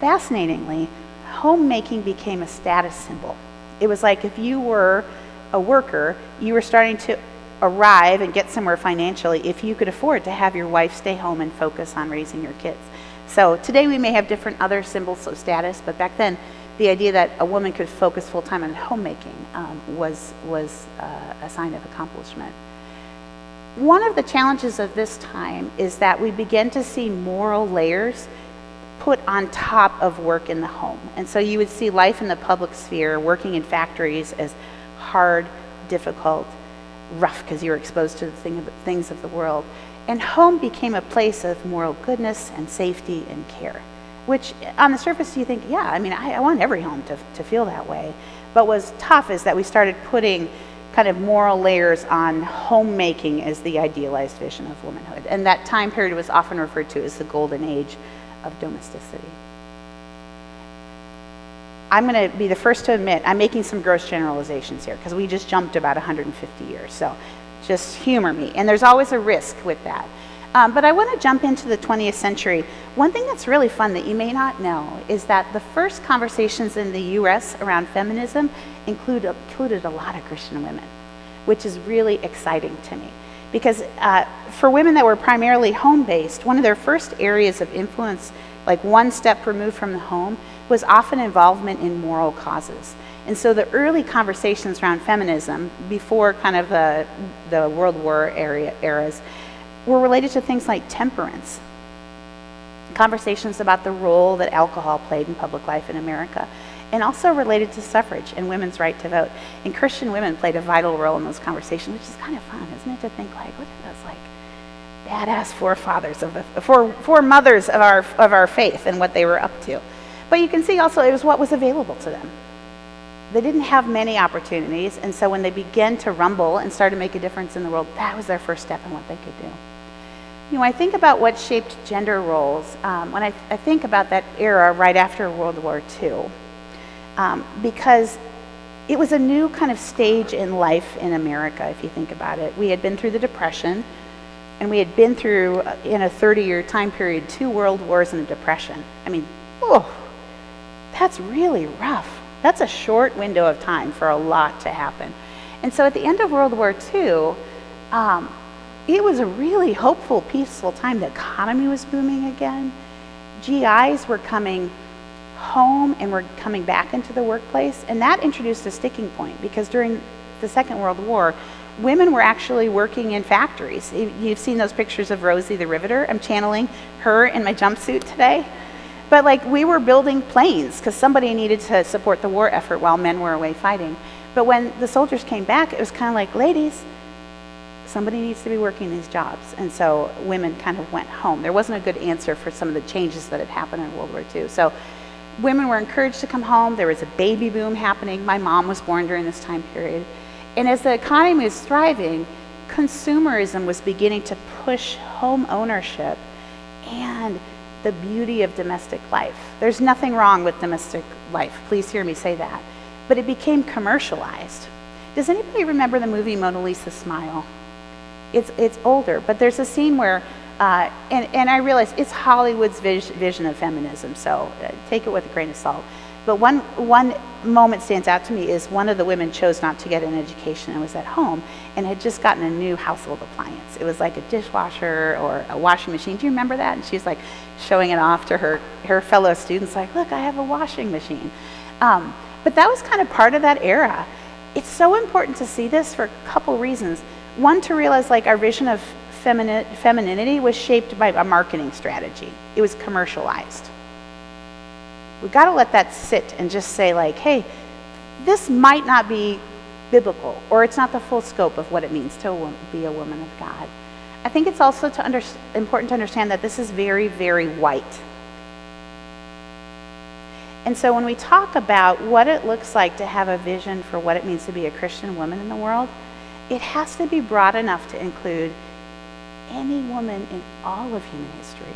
fascinatingly, homemaking became a status symbol. It was like if you were a worker, you were starting to arrive and get somewhere financially if you could afford to have your wife stay home and focus on raising your kids. So today we may have different other symbols of status, but back then the idea that a woman could focus full-time on homemaking was a sign of accomplishment. One of the challenges of this time is that we begin to see moral layers put on top of work in the home. And so you would see life in the public sphere, working in factories, as hard, difficult, rough, because you were exposed to the things of the world. And home became a place of moral goodness and safety and care, which on the surface you think, yeah, I mean, I want every home to feel that way. But what's tough is that we started putting kind of moral layers on homemaking as the idealized vision of womanhood. And that time period was often referred to as the golden age of domesticity. I'm going to be the first to admit I'm making some gross generalizations here because we just jumped about 150 years. So just humor me. And there's always a risk with that. But I want to jump into the 20th century. One thing that's really fun that you may not know is that the first conversations in the US around feminism included a lot of Christian women, which is really exciting to me. Because for women that were primarily home-based, one of their first areas of influence, like one step removed from the home, was often involvement in moral causes. And so the early conversations around feminism, before kind of the World War eras, were related to things like temperance, conversations about the role that alcohol played in public life in America, and also related to suffrage and women's right to vote. And Christian women played a vital role in those conversations, which is kind of fun, isn't it, to think like, look at those like badass forefathers foremothers of our faith and what they were up to. But you can see also it was what was available to them. They didn't have many opportunities, and so when they began to rumble and start to make a difference in the world, that was their first step in what they could do. You know, I think about what shaped gender roles when I think about that era right after World War II, because it was a new kind of stage in life in America, if you think about it. We had been through the Depression, and we had been through, in a 30-year time period, 2 world wars and a depression. I mean, that's really rough. That's a short window of time for a lot to happen. And so at the end of World War II, it was a really hopeful, peaceful time. The economy was booming again. GIs were coming home and were coming back into the workplace. And that introduced a sticking point because during the Second World War, women were actually working in factories. You've seen those pictures of Rosie the Riveter. I'm channeling her in my jumpsuit today. But like we were building planes because somebody needed to support the war effort while men were away fighting. But when the soldiers came back, it was kind of like, ladies, somebody needs to be working these jobs. And so women kind of went home. There wasn't a good answer for some of the changes that had happened in World War II. So women were encouraged to come home. There was a baby boom happening. My mom was born during this time period. And as the economy was thriving, consumerism was beginning to push home ownership and the beauty of domestic life. There's nothing wrong with domestic life. Please hear me say that. But it became commercialized. Does anybody remember the movie Mona Lisa Smile? It's older, but there's a scene where, and I realize it's Hollywood's vision of feminism, so take it with a grain of salt. But one moment stands out to me is one of the women chose not to get an education and was at home and had just gotten a new household appliance. It was like a dishwasher or a washing machine. Do you remember that? And she's like showing it off to her fellow students like, look, I have a washing machine. But that was kind of part of that era. It's so important to see this for a couple reasons. One, to realize like our vision of femininity was shaped by a marketing strategy. It was commercialized. We got to let that sit and just say like, hey, this might not be biblical, or it's not the full scope of what it means to be a woman of God. I think it's also important to understand that this is very, very white. And so when we talk about what it looks like to have a vision for what it means to be a Christian woman in the world, it has to be broad enough to include any woman in all of human history,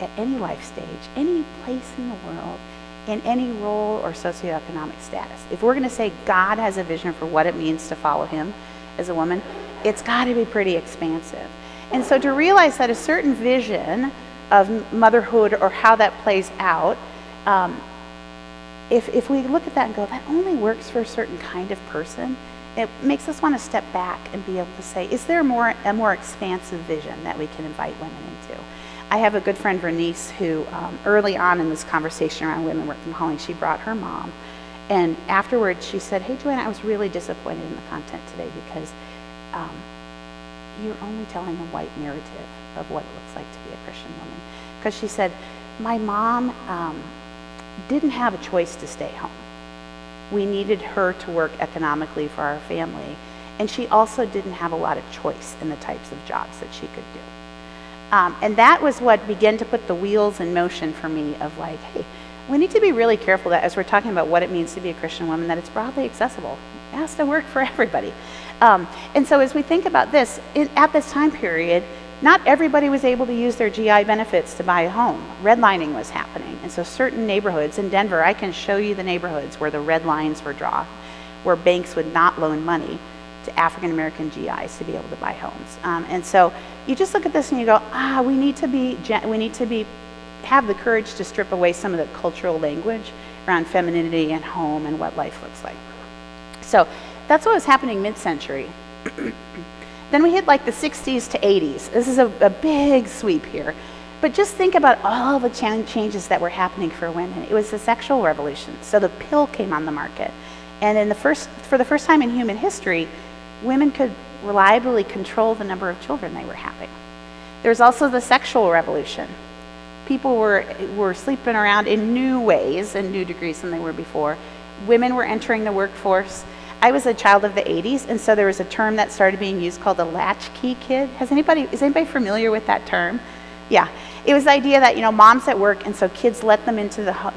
at any life stage, any place in the world, in any role or socioeconomic status. If we're going to say God has a vision for what it means to follow him as a woman, it's got to be pretty expansive. And so to realize that a certain vision of motherhood or how that plays out If we look at that and go, that only works for a certain kind of person, it makes us want to step back and be able to say, is there a more expansive vision that we can invite women into? I have a good friend, Bernice, who early on in this conversation around women work from home, she brought her mom. And afterwards she said, hey, Joanna, I was really disappointed in the content today because you're only telling a white narrative of what it looks like to be a Christian woman. Because she said, my mom didn't have a choice to stay home. We needed her to work economically for our family. And she also didn't have a lot of choice in the types of jobs that she could do. And that was what began to put the wheels in motion for me of like, hey, we need to be really careful that as we're talking about what it means to be a Christian woman, that it's broadly accessible. It has to work for everybody. And so as we think about this, at this time period, not everybody was able to use their GI benefits to buy a home. Redlining was happening. And so certain neighborhoods in Denver, I can show you the neighborhoods where the red lines were drawn, where banks would not loan money to African American GIs to be able to buy homes. And so you just look at this and you go, we need to have the courage to strip away some of the cultural language around femininity and home and what life looks like. So that's what was happening mid-century. Then we hit like the 60s to 80s. This is a big sweep here. But just think about all the changes that were happening for women. It was the sexual revolution. So the pill came on the market. And for the first time in human history, women could reliably control the number of children they were having. There's also the sexual revolution. People were sleeping around in new ways and new degrees than they were before. Women were entering the workforce. I was a child of the 80s, and so there was a term that started being used called the latchkey kid. Is anybody familiar with that term? Yeah. It was the idea that, mom's at work, and so kids let them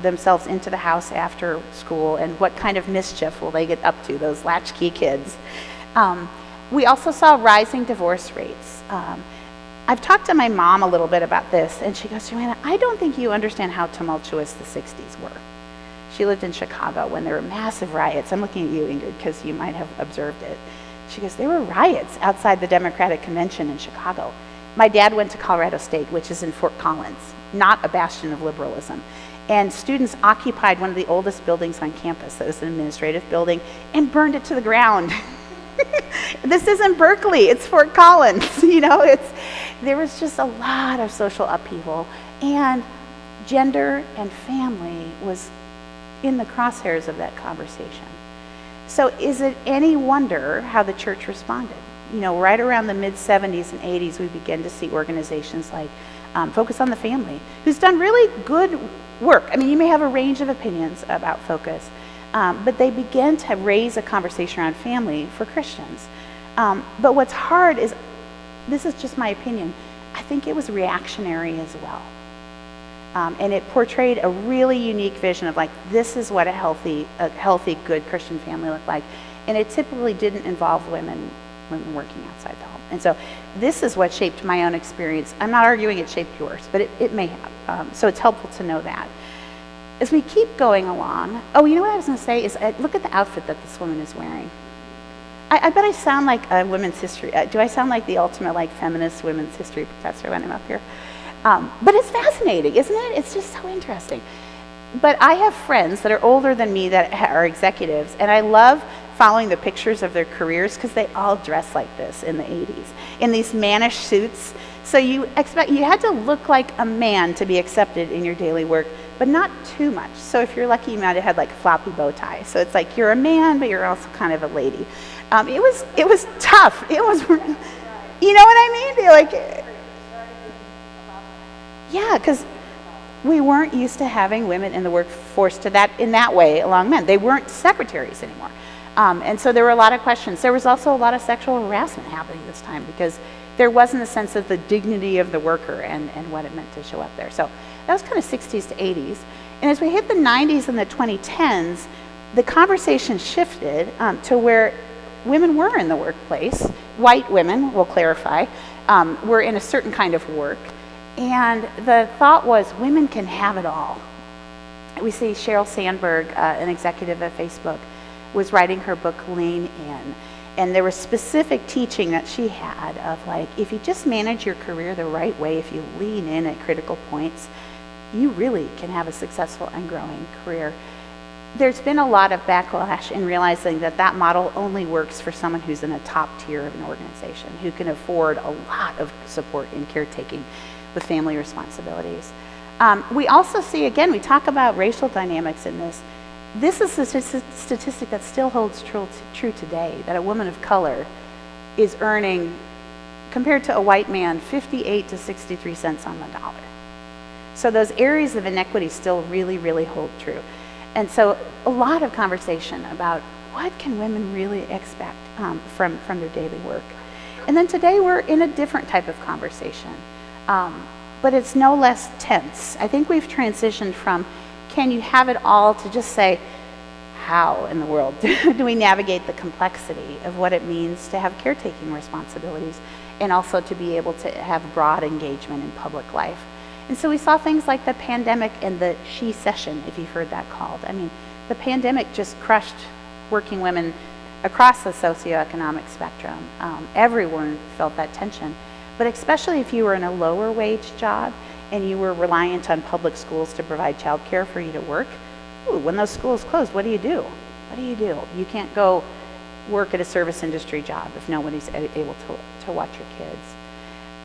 themselves into the house after school, and what kind of mischief will they get up to, those latchkey kids? We also saw rising divorce rates. I've talked to my mom a little bit about this, and she goes, Joanna, I don't think you understand how tumultuous the 60s were. She lived in Chicago when there were massive riots. I'm looking at you, Ingrid, because you might have observed it. She goes, there were riots outside the Democratic Convention in Chicago. My dad went to Colorado State, which is in Fort Collins, not a bastion of liberalism. And students occupied one of the oldest buildings on campus, that was an administrative building, and burned it to the ground. This isn't Berkeley, it's Fort Collins. There was just a lot of social upheaval, and gender and family was in the crosshairs of that conversation. So is it any wonder how the church responded? Right around the mid-70s and 80s, we began to see organizations like Focus on the Family, who's done really good work. I mean, you may have a range of opinions about Focus, but they began to raise a conversation around family for Christians. But what's hard is, this is just my opinion, I think it was reactionary as well. And it portrayed a really unique vision of this is what a healthy, good Christian family looked like. And it typically didn't involve women working outside the home. And so this is what shaped my own experience. I'm not arguing it shaped yours, but it may have. So it's helpful to know that. As we keep going along, you know what I was going to say is, look at the outfit that this woman is wearing. I bet I sound like a women's history. Do I sound like the ultimate feminist women's history professor when I'm up here? But it's fascinating, isn't it? It's just so interesting. But I have friends that are older than me that are executives, and I love following the pictures of their careers because they all dress like this in the 80s, in these mannish suits. So you had to look like a man to be accepted in your daily work, but not too much. So if you're lucky, you might have had a floppy bow tie. So it's you're a man, but you're also kind of a lady. It was tough. It was, you know what I mean? Yeah, because we weren't used to having women in the workforce in that way along men. They weren't secretaries anymore. And so there were a lot of questions. There was also a lot of sexual harassment happening this time because there wasn't a sense of the dignity of the worker and what it meant to show up there. So that was kind of 60s to 80s. And as we hit the 90s and the 2010s, the conversation shifted to where women were in the workplace. White women, we'll clarify, were in a certain kind of work. And the thought was, women can have it all. We see Sheryl Sandberg, an executive at Facebook, was writing her book, Lean In. And there was specific teaching that she had of if you just manage your career the right way, if you lean in at critical points, you really can have a successful and growing career. There's been a lot of backlash in realizing that that model only works for someone who's in a top tier of an organization, who can afford a lot of support in caretaking with family responsibilities. We also see, again, we talk about racial dynamics in this. This is a statistic that still holds true today, that a woman of color is earning, compared to a white man, 58 to 63 cents on the dollar. So those areas of inequity still really, really hold true. And so a lot of conversation about what can women really expect from their daily work. And then today we're in a different type of conversation, but it's no less tense. I think we've transitioned from can you have it all to just say, how in the world do we navigate the complexity of what it means to have caretaking responsibilities and also to be able to have broad engagement in public life. And so we saw things like the pandemic and the She Session, if you've heard that called. I mean, the pandemic just crushed working women across the socioeconomic spectrum. Everyone felt that tension. But especially if you were in a lower wage job and you were reliant on public schools to provide childcare for you to work, when those schools closed, what do you do? What do you do? You can't go work at a service industry job if nobody's able to watch your kids.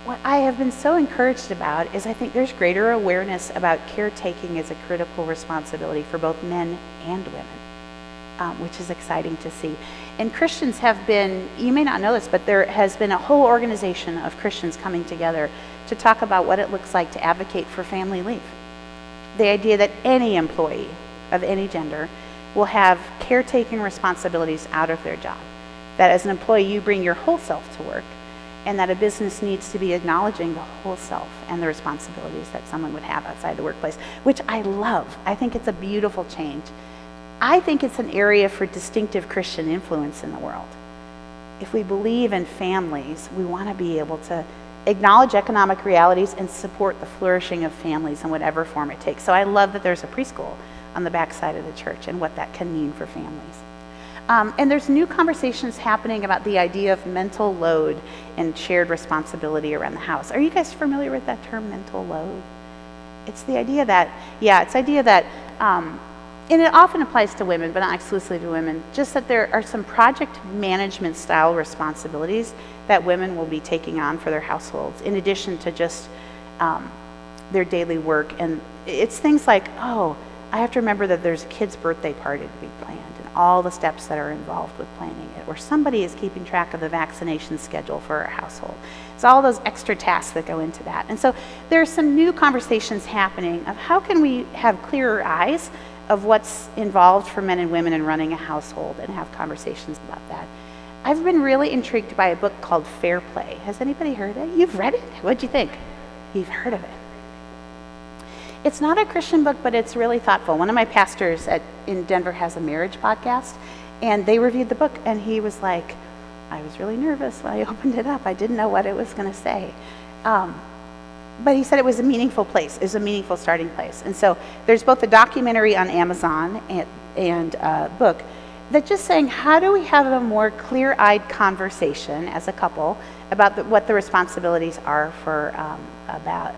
What I have been so encouraged about is I think there's greater awareness about caretaking as a critical responsibility for both men and women, which is exciting to see. And Christians have been, you may not know this, but there has been a whole organization of Christians coming together to talk about what it looks like to advocate for family leave. The idea that any employee of any gender will have caretaking responsibilities out of their job. That as an employee, you bring your whole self to work, and that a business needs to be acknowledging the whole self and the responsibilities that someone would have outside the workplace, which I love. I think it's a beautiful change. I think it's an area for distinctive Christian influence in the world. If we believe in families, we want to be able to acknowledge economic realities and support the flourishing of families in whatever form it takes. So I love that there's a preschool on the backside of the church and what that can mean for families. And there's new conversations happening about the idea of mental load and shared responsibility around the house. Are you guys familiar with that term, mental load? It's the idea that, and it often applies to women, but not exclusively to women, just that there are some project management style responsibilities that women will be taking on for their households, in addition to just their daily work. And it's things like, I have to remember that there's a kid's birthday party to be planned and all the steps that are involved with planning it, or somebody is keeping track of the vaccination schedule for our household. It's all those extra tasks that go into that. And so there's some new conversations happening of how can we have clearer eyes of what's involved for men and women in running a household and have conversations about that. I've been really intrigued by a book called Fair Play. Has anybody heard it? You've read it? What'd you think? You've heard of it. It's not a Christian book, but it's really thoughtful. One of my pastors in Denver has a marriage podcast, and they reviewed the book, and he was like, I was really nervous when I opened it up. I didn't know what it was going to say. But he said it was a meaningful place. It was a meaningful starting place. And so there's both a documentary on Amazon and a book that's just saying, how do we have a more clear-eyed conversation as a couple about what the responsibilities are for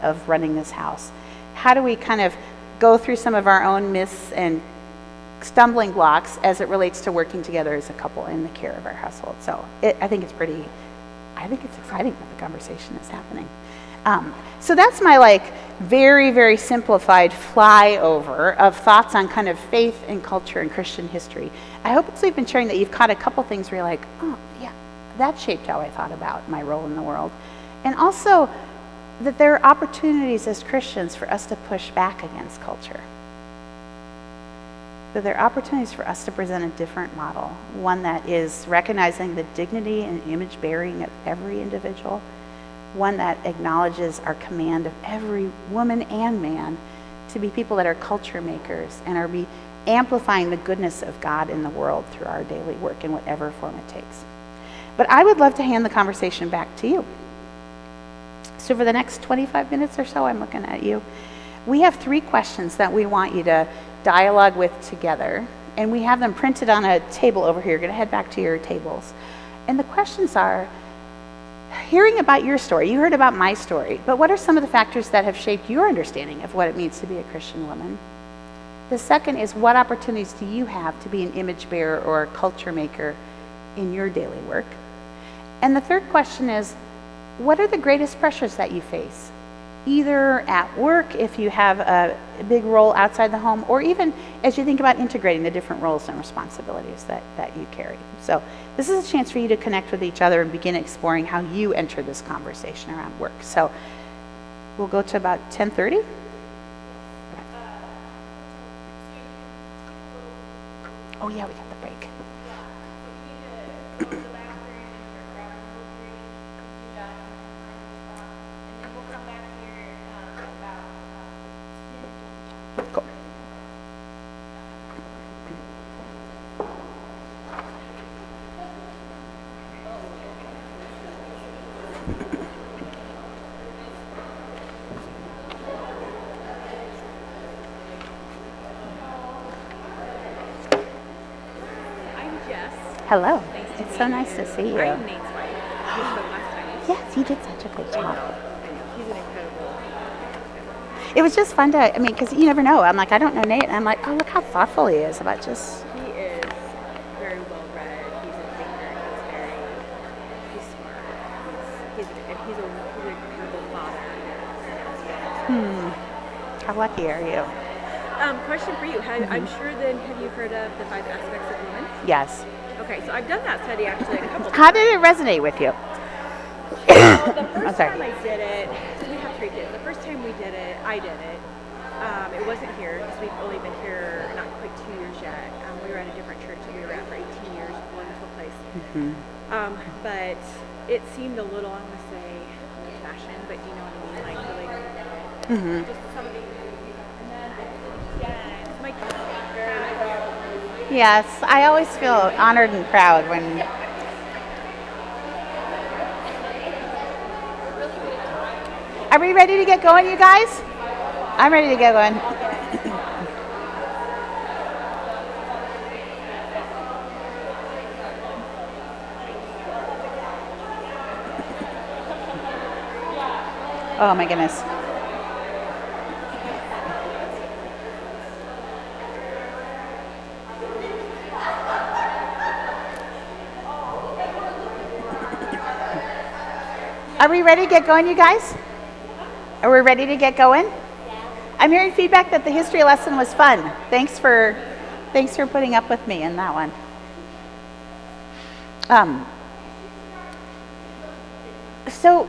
of running this house? How do we kind of go through some of our own myths and stumbling blocks as it relates to working together as a couple in the care of our household? So I think it's exciting that the conversation is happening. So that's my very, very simplified flyover of thoughts on kind of faith and culture and Christian history. I hope as we've been sharing that you've caught a couple things where you're like, oh yeah, that shaped how I thought about my role in the world. And also that there are opportunities as Christians for us to push back against culture. That there are opportunities for us to present a different model, one that is recognizing the dignity and image bearing of every individual, one that acknowledges our command of every woman and man to be people that are culture makers and are amplifying the goodness of God in the world through our daily work in whatever form it takes. But I would love to hand the conversation back to you. So for the next 25 minutes or so, I'm looking at you. We have 3 questions that we want you to dialogue with together, and we have them printed on a table over here. You're going to head back to your tables. And the questions are, hearing about your story, you heard about my story, but what are some of the factors that have shaped your understanding of what it means to be a Christian woman? The second is, what opportunities do you have to be an image bearer or a culture maker in your daily work? And the third question is, what are the greatest pressures that you face? Either at work, if you have a big role outside the home, or even as you think about integrating the different roles and responsibilities that you carry. So this is a chance for you to connect with each other and begin exploring how you enter this conversation around work. So we'll go to about 10:30. Oh yeah, we got the break. Cool. Hello. It's so nice to see you. I'm Nate's wife. We spoke last time. Yes, you did such a good job. He's an incredible. It was just fun to, because you never know. I'm like, I don't know Nate. And I'm like, oh, look how thoughtful he is about just. He is very well read. He's a thinker. He's smart. He's an incredible father. How lucky are you? Question for you. I'm sure then, have you heard of the 5 aspects of women? Yes. Okay, so I've done that study actually a couple times. How did it resonate with you? Well, the first sorry. time I did it, so we have 3 kids. The first time we did it, I did it. It wasn't here because we've only been here not quite 2 years yet. We were at a different church that we were at for 18 years. Wonderful place. But it seemed a little, I want to say, old-fashioned, but you know what I mean? Like really, just some of the. And then I did it again. My kids got very. Yes, I always feel honored and proud when. Are we ready to get going, you guys? I'm ready to get going. Oh my goodness. Are we ready to get going, you guys? Are we ready to get going? I'm hearing feedback that the history lesson was fun. Thanks for putting up with me in that one. So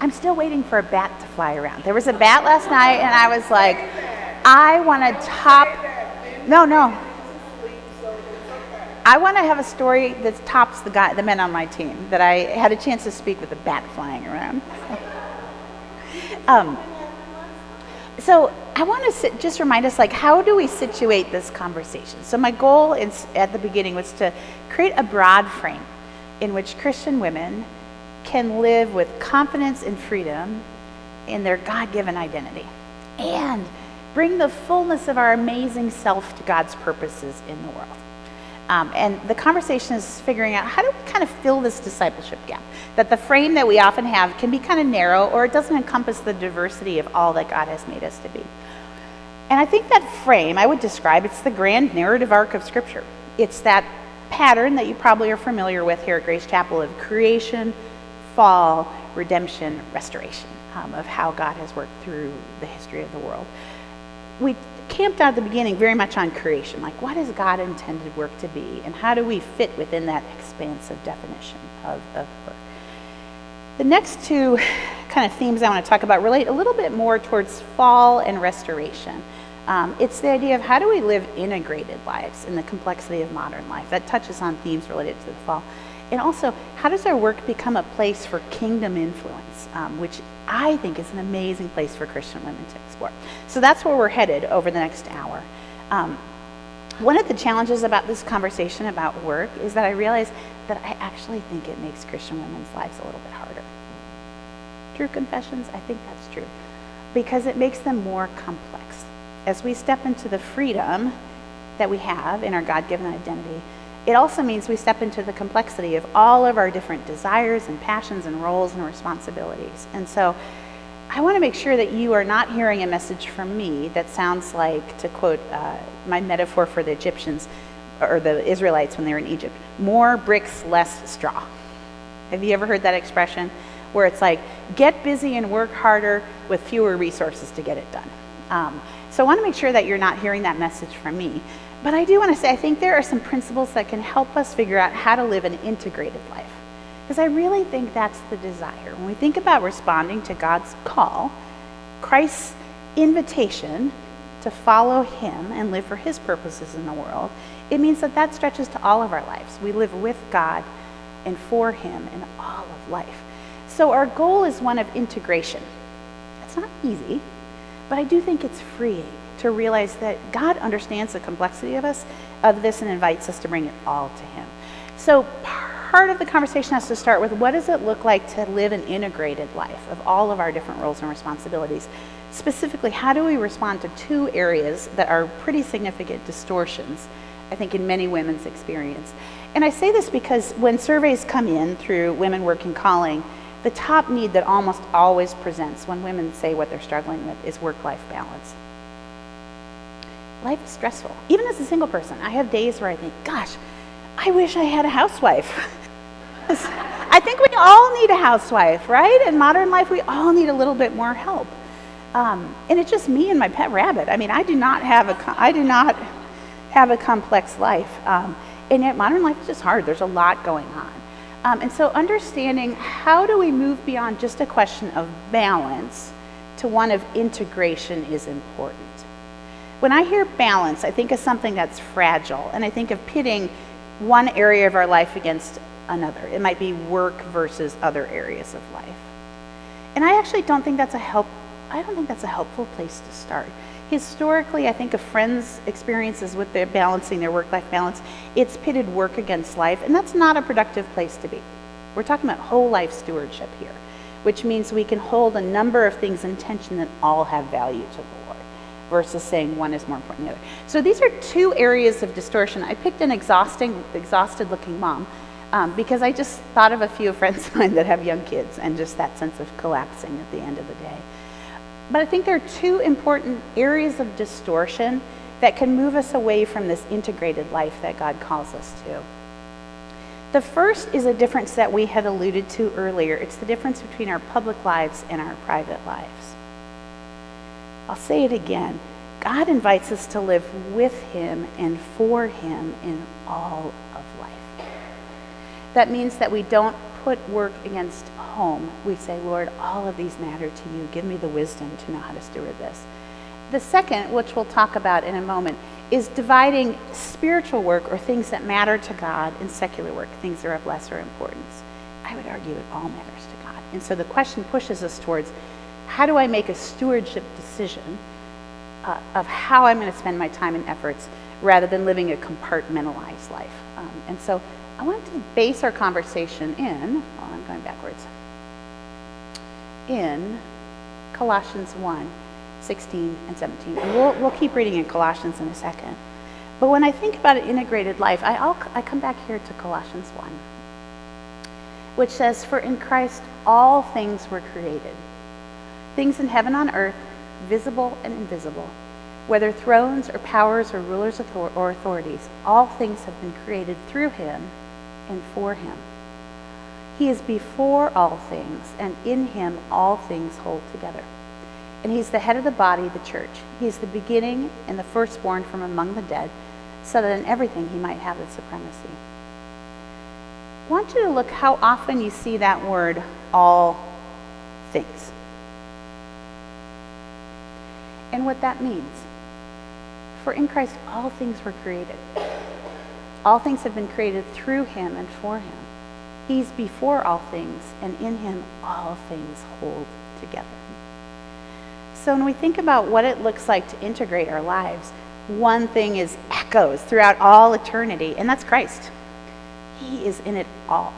I'm still waiting for a bat to fly around. There was a bat last night, and I was like, I want to top. No. I want to have a story that tops the men on my team, that I had a chance to speak with a bat flying around. So I want to just remind us, like, how do we situate this conversation? So my goal at the beginning was to create a broad frame in which Christian women can live with confidence and freedom in their God-given identity and bring the fullness of our amazing self to God's purposes in the world. And the conversation is figuring out, how do we kind of fill this discipleship gap? That the frame that we often have can be kind of narrow, or it doesn't encompass the diversity of all that God has made us to be. And I think that frame, I would describe, it's the grand narrative arc of Scripture. It's that pattern that you probably are familiar with here at Grace Chapel of creation, fall, redemption, restoration, of how God has worked through the history of the world. We camped out at the beginning very much on creation, like what is God intended work to be, and how do we fit within that expansive definition of work. The next 2 kind of themes I want to talk about relate a little bit more towards fall and restoration. It's the idea of how do we live integrated lives in the complexity of modern life. That touches on themes related to the fall. And also, how does our work become a place for kingdom influence, which I think is an amazing place for Christian women to explore. So that's where we're headed over the next hour. One of the challenges about this conversation about work is that I realize that I actually think it makes Christian women's lives a little bit harder. True confessions, I think that's true, because it makes them more complex. As we step into the freedom that we have in our God-given identity, it also means we step into the complexity of all of our different desires and passions and roles and responsibilities. And so I want to make sure that you are not hearing a message from me that sounds like, to quote my metaphor for the Egyptians, or the Israelites when they were in Egypt, more bricks, less straw. Have you ever heard that expression? Where it's like, get busy and work harder with fewer resources to get it done. So I want to make sure that you're not hearing that message from me. But I do want to say, I think there are some principles that can help us figure out how to live an integrated life. Because I really think that's the desire. When we think about responding to God's call, Christ's invitation to follow him and live for his purposes in the world, it means that that stretches to all of our lives. We live with God and for him in all of life. So our goal is one of integration. It's not easy, but I do think it's freeing to realize that God understands the complexity of this and invites us to bring it all to him. So part of the conversation has to start with, what does it look like to live an integrated life of all of our different roles and responsibilities? Specifically, how do we respond to two areas that are pretty significant distortions, I think, in many women's experience? And I say this because when surveys come in through Women Working Calling, the top need that almost always presents when women say what they're struggling with is work-life balance. Life is stressful. Even as a single person, I have days where I think, gosh, I wish I had a housewife. I think we all need a housewife, right? In modern life, we all need a little bit more help. And it's just me and my pet rabbit. I mean, I do not have a complex life. And yet modern life is just hard. There's a lot going on. And so understanding, how do we move beyond just a question of balance to one of integration is important. When I hear balance, I think of something that's fragile, and I think of pitting one area of our life against another. It might be work versus other areas of life. And I actually don't think that's a helpful place to start. Historically, I think of friends' experiences with their balancing their work-life balance, it's pitted work against life, and that's not a productive place to be. We're talking about whole life stewardship here, which means we can hold a number of things in tension that all have value to the Lord, versus saying one is more important than the other. So these are two areas of distortion. I picked an exhausted looking mom because I just thought of a few friends of mine that have young kids and just that sense of collapsing at the end of the day. But I think there are two important areas of distortion that can move us away from this integrated life that God calls us to. The first is a difference that we had alluded to earlier. It's the difference between our public lives and our private lives. I'll say it again. God invites us to live with him and for him in all of life. That means that we don't put work against home. We say, Lord, all of these matter to you. Give me the wisdom to know how to steward this. The second, which we'll talk about in a moment, is dividing spiritual work or things that matter to God and secular work, things that are of lesser importance. I would argue it all matters to God. And so the question pushes us towards, how do I make a stewardship decision of how I'm going to spend my time and efforts rather than living a compartmentalized life? And so I want to base our conversation I'm going backwards, in Colossians 1:16 and 17. And we'll keep reading in Colossians in a second. But when I think about an integrated life, I come back here to Colossians 1, which says, for in Christ all things were created, things in heaven and on earth, visible and invisible, whether thrones or powers or rulers or authorities, all things have been created through him and for him. He is before all things, and in him all things hold together. And he's the head of the body, the church. He is the beginning and the firstborn from among the dead, so that in everything he might have the supremacy. I want you to look how often you see that word, all things. And what that means. For in Christ all things were created. All things have been created through him and for him. He's before all things, and in him all things hold together. So when we think about what it looks like to integrate our lives, one thing echoes throughout all eternity, and that's Christ. He is in it all.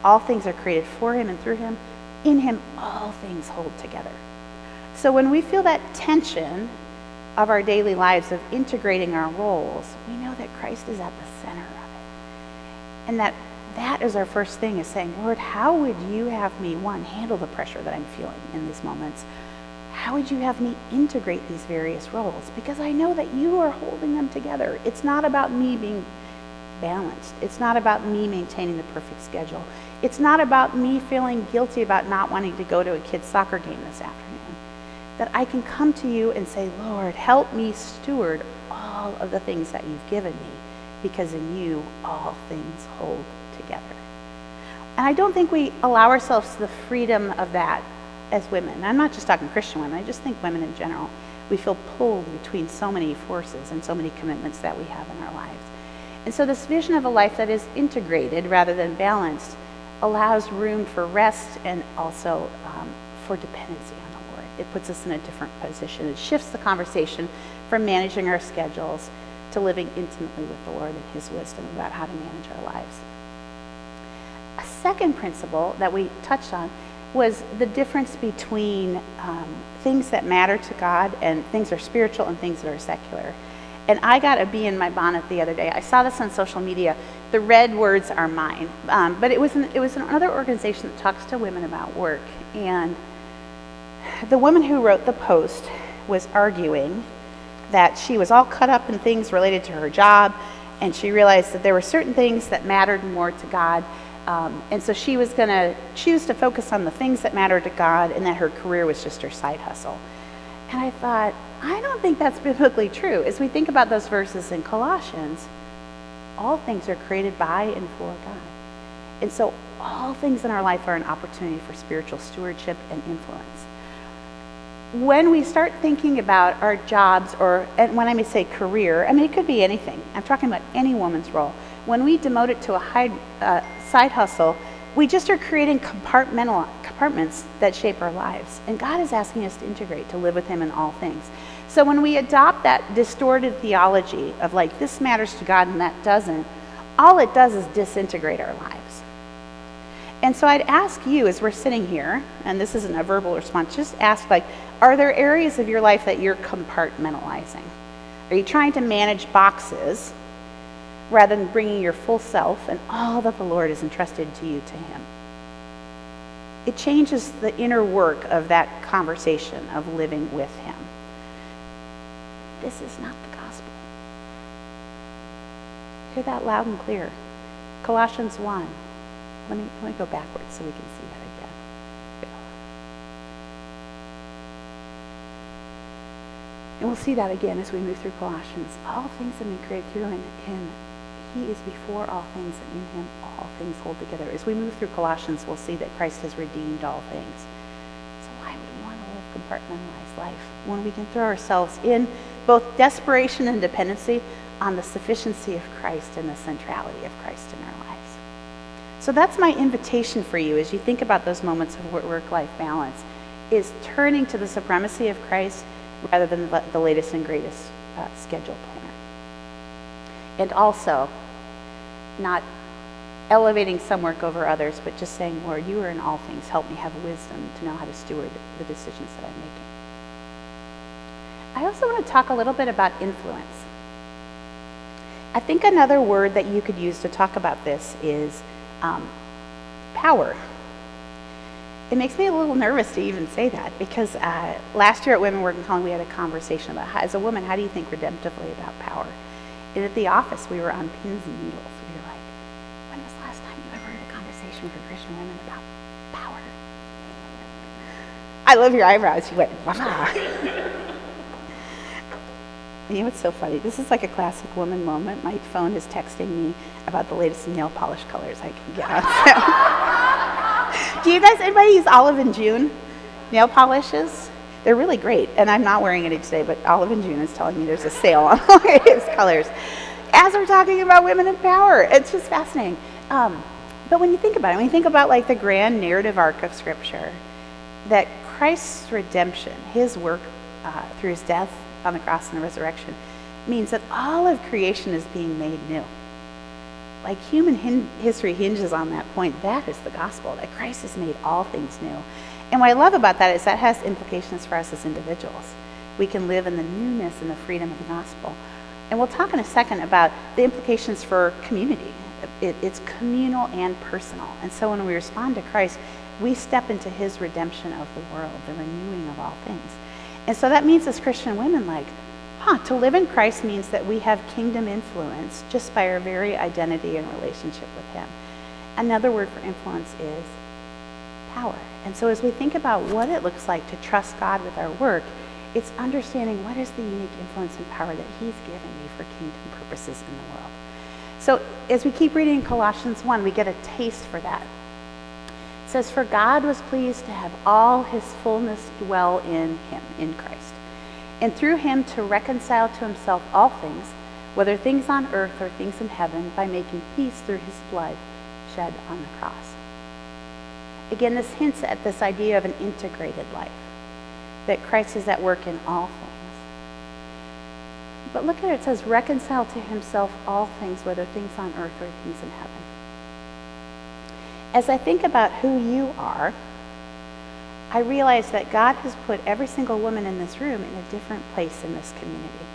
All things are created for him and through him. In him all things hold together. So when we feel that tension of our daily lives of integrating our roles, we know that Christ is at the center of And that is our first thing, is saying, Lord, how would you have me, one, handle the pressure that I'm feeling in these moments? How would you have me integrate these various roles? Because I know that you are holding them together. It's not about me being balanced. It's not about me maintaining the perfect schedule. It's not about me feeling guilty about not wanting to go to a kid's soccer game this afternoon. That I can come to you and say, Lord, help me steward all of the things that you've given me, because in you all things hold together. And I don't think we allow ourselves the freedom of that as women. I'm not just talking Christian women, I just think women in general. We feel pulled between so many forces and so many commitments that we have in our lives. And so this vision of a life that is integrated rather than balanced allows room for rest and also for dependency on the Lord. It puts us in a different position. It shifts the conversation from managing our schedules to living intimately with the Lord and his wisdom about how to manage our lives. A second principle that we touched on was the difference between things that matter to God and things that are spiritual and things that are secular. And I got a bee in my bonnet the other day. I saw this on social media. The red words are mine. But it was another organization that talks to women about work. And the woman who wrote the post was arguing that she was all cut up in things related to her job, and she realized that there were certain things that mattered more to God. And so she was going to choose to focus on the things that mattered to God, and that her career was just her side hustle. And I thought, I don't think that's biblically true. As we think about those verses in Colossians, all things are created by and for God. And so all things in our life are an opportunity for spiritual stewardship and influence. When we start thinking about our jobs, and when I may say career, I mean, it could be anything. I'm talking about any woman's role. When we demote it to a side hustle, we just are creating compartments that shape our lives. And God is asking us to integrate, to live with him in all things. So when we adopt that distorted theology of like, this matters to God and that doesn't, all it does is disintegrate our lives. And so I'd ask you, as we're sitting here, and this isn't a verbal response, just ask, like, are there areas of your life that you're compartmentalizing? Are you trying to manage boxes rather than bringing your full self and all that the Lord has entrusted to you to him? It changes the inner work of that conversation of living with him. This is not the gospel. Hear that loud and clear. Colossians 1. Let me go backwards so we can see that again. And we'll see that again as we move through Colossians. All things have been created through him. He is before all things, and in him all things hold together. As we move through Colossians, we'll see that Christ has redeemed all things. So why would we want to live compartmentalized life when we can throw ourselves in both desperation and dependency on the sufficiency of Christ and the centrality of Christ in our lives? So that's my invitation for you as you think about those moments of work-life balance, is turning to the supremacy of Christ rather than the latest and greatest schedule planner. And also, not elevating some work over others, but just saying, Lord, you are in all things. Help me have wisdom to know how to steward the decisions that I'm making. I also want to talk a little bit about influence. I think another word that you could use to talk about this is power. It makes me a little nervous to even say that, because last year at Women Working Calling, we had a conversation about, as a woman, how do you think redemptively about power? And at the office, we were on pins and needles. We were like, when was the last time you ever heard a conversation with a Christian women about power? I love your eyebrows. You went, wow. You know what's so funny? This is like a classic woman moment. My phone is texting me about the latest nail polish colors I can get on. Do you guys, anybody use Olive and June nail polishes? They're really great. And I'm not wearing any today, but Olive and June is telling me there's a sale on the latest colors. As we're talking about women in power, it's just fascinating. But when you think about it, when you think about like the grand narrative arc of Scripture, that Christ's redemption, his work through his death on the cross and the resurrection, means that all of creation is being made new. Like human history hinges on that point. That is the gospel, that Christ has made all things new. And what I love about that is that has implications for us as individuals. We can live in the newness and the freedom of the gospel. And we'll talk in a second about the implications for community It's communal and personal. And so when we respond to Christ, we step into his redemption of the world, the renewing of all things. And so that means as Christian women, to live in Christ means that we have kingdom influence just by our very identity and relationship with him. Another word for influence is power. And so as we think about what it looks like to trust God with our work, it's understanding what is the unique influence and power that he's given me for kingdom purposes in the world. So as we keep reading Colossians 1, we get a taste for that. It says, "For God was pleased to have all his fullness dwell in him," in Christ, "and through him to reconcile to himself all things, whether things on earth or things in heaven, by making peace through his blood shed on the cross." Again, this hints at this idea of an integrated life, that Christ is at work in all things. But look at it, it says, reconcile to himself all things, whether things on earth or things in heaven. As I think about who you are, I realize that God has put every single woman in this room in a different place in this community.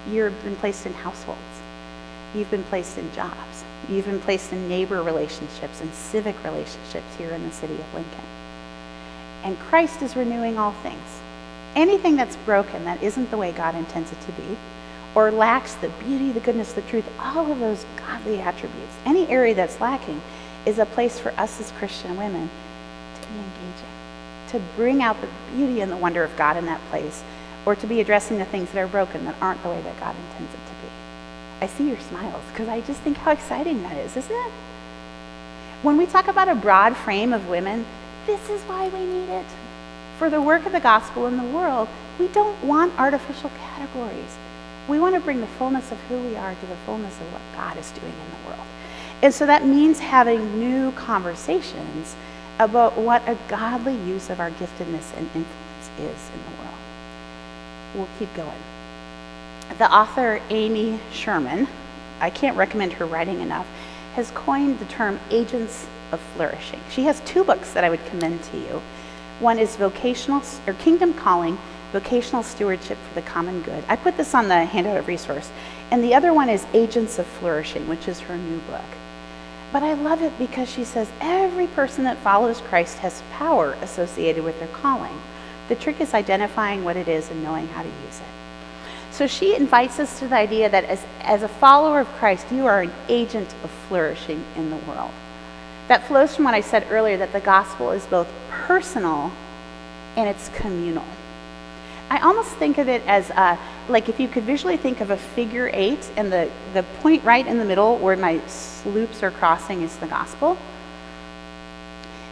You've been placed in households. You've been placed in jobs. You've been placed in neighbor relationships and civic relationships here in the city of Lincoln. And Christ is renewing all things. Anything that's broken, that isn't the way God intends it to be, or lacks the beauty, the goodness, the truth, all of those godly attributes, any area that's lacking is a place for us as Christian women to be engaging, to bring out the beauty and the wonder of God in that place, or to be addressing the things that are broken that aren't the way that God intends it to be. I see your smiles because I just think how exciting that is, isn't it? When we talk about a broad frame of women, this is why we need it. For the work of the gospel in the world, we don't want artificial categories. We want to bring the fullness of who we are to the fullness of what God is doing in the world. And so that means having new conversations about what a godly use of our giftedness and influence is in the world. We'll keep going. The author Amy Sherman, I can't recommend her writing enough, has coined the term agents of flourishing. She has 2 books that I would commend to you. One is Kingdom Calling, Vocational Stewardship for the Common Good. I put this on the handout of resource. And the other one is Agents of Flourishing, which is her new book. But I love it because she says every person that follows Christ has power associated with their calling. The trick is identifying what it is and knowing how to use it. So she invites us to the idea that as a follower of Christ, you are an agent of flourishing in the world. That flows from what I said earlier, that the gospel is both personal and it's communal. I almost think of it as like if you could visually think of a figure 8 and the point right in the middle where my loops are crossing is the gospel.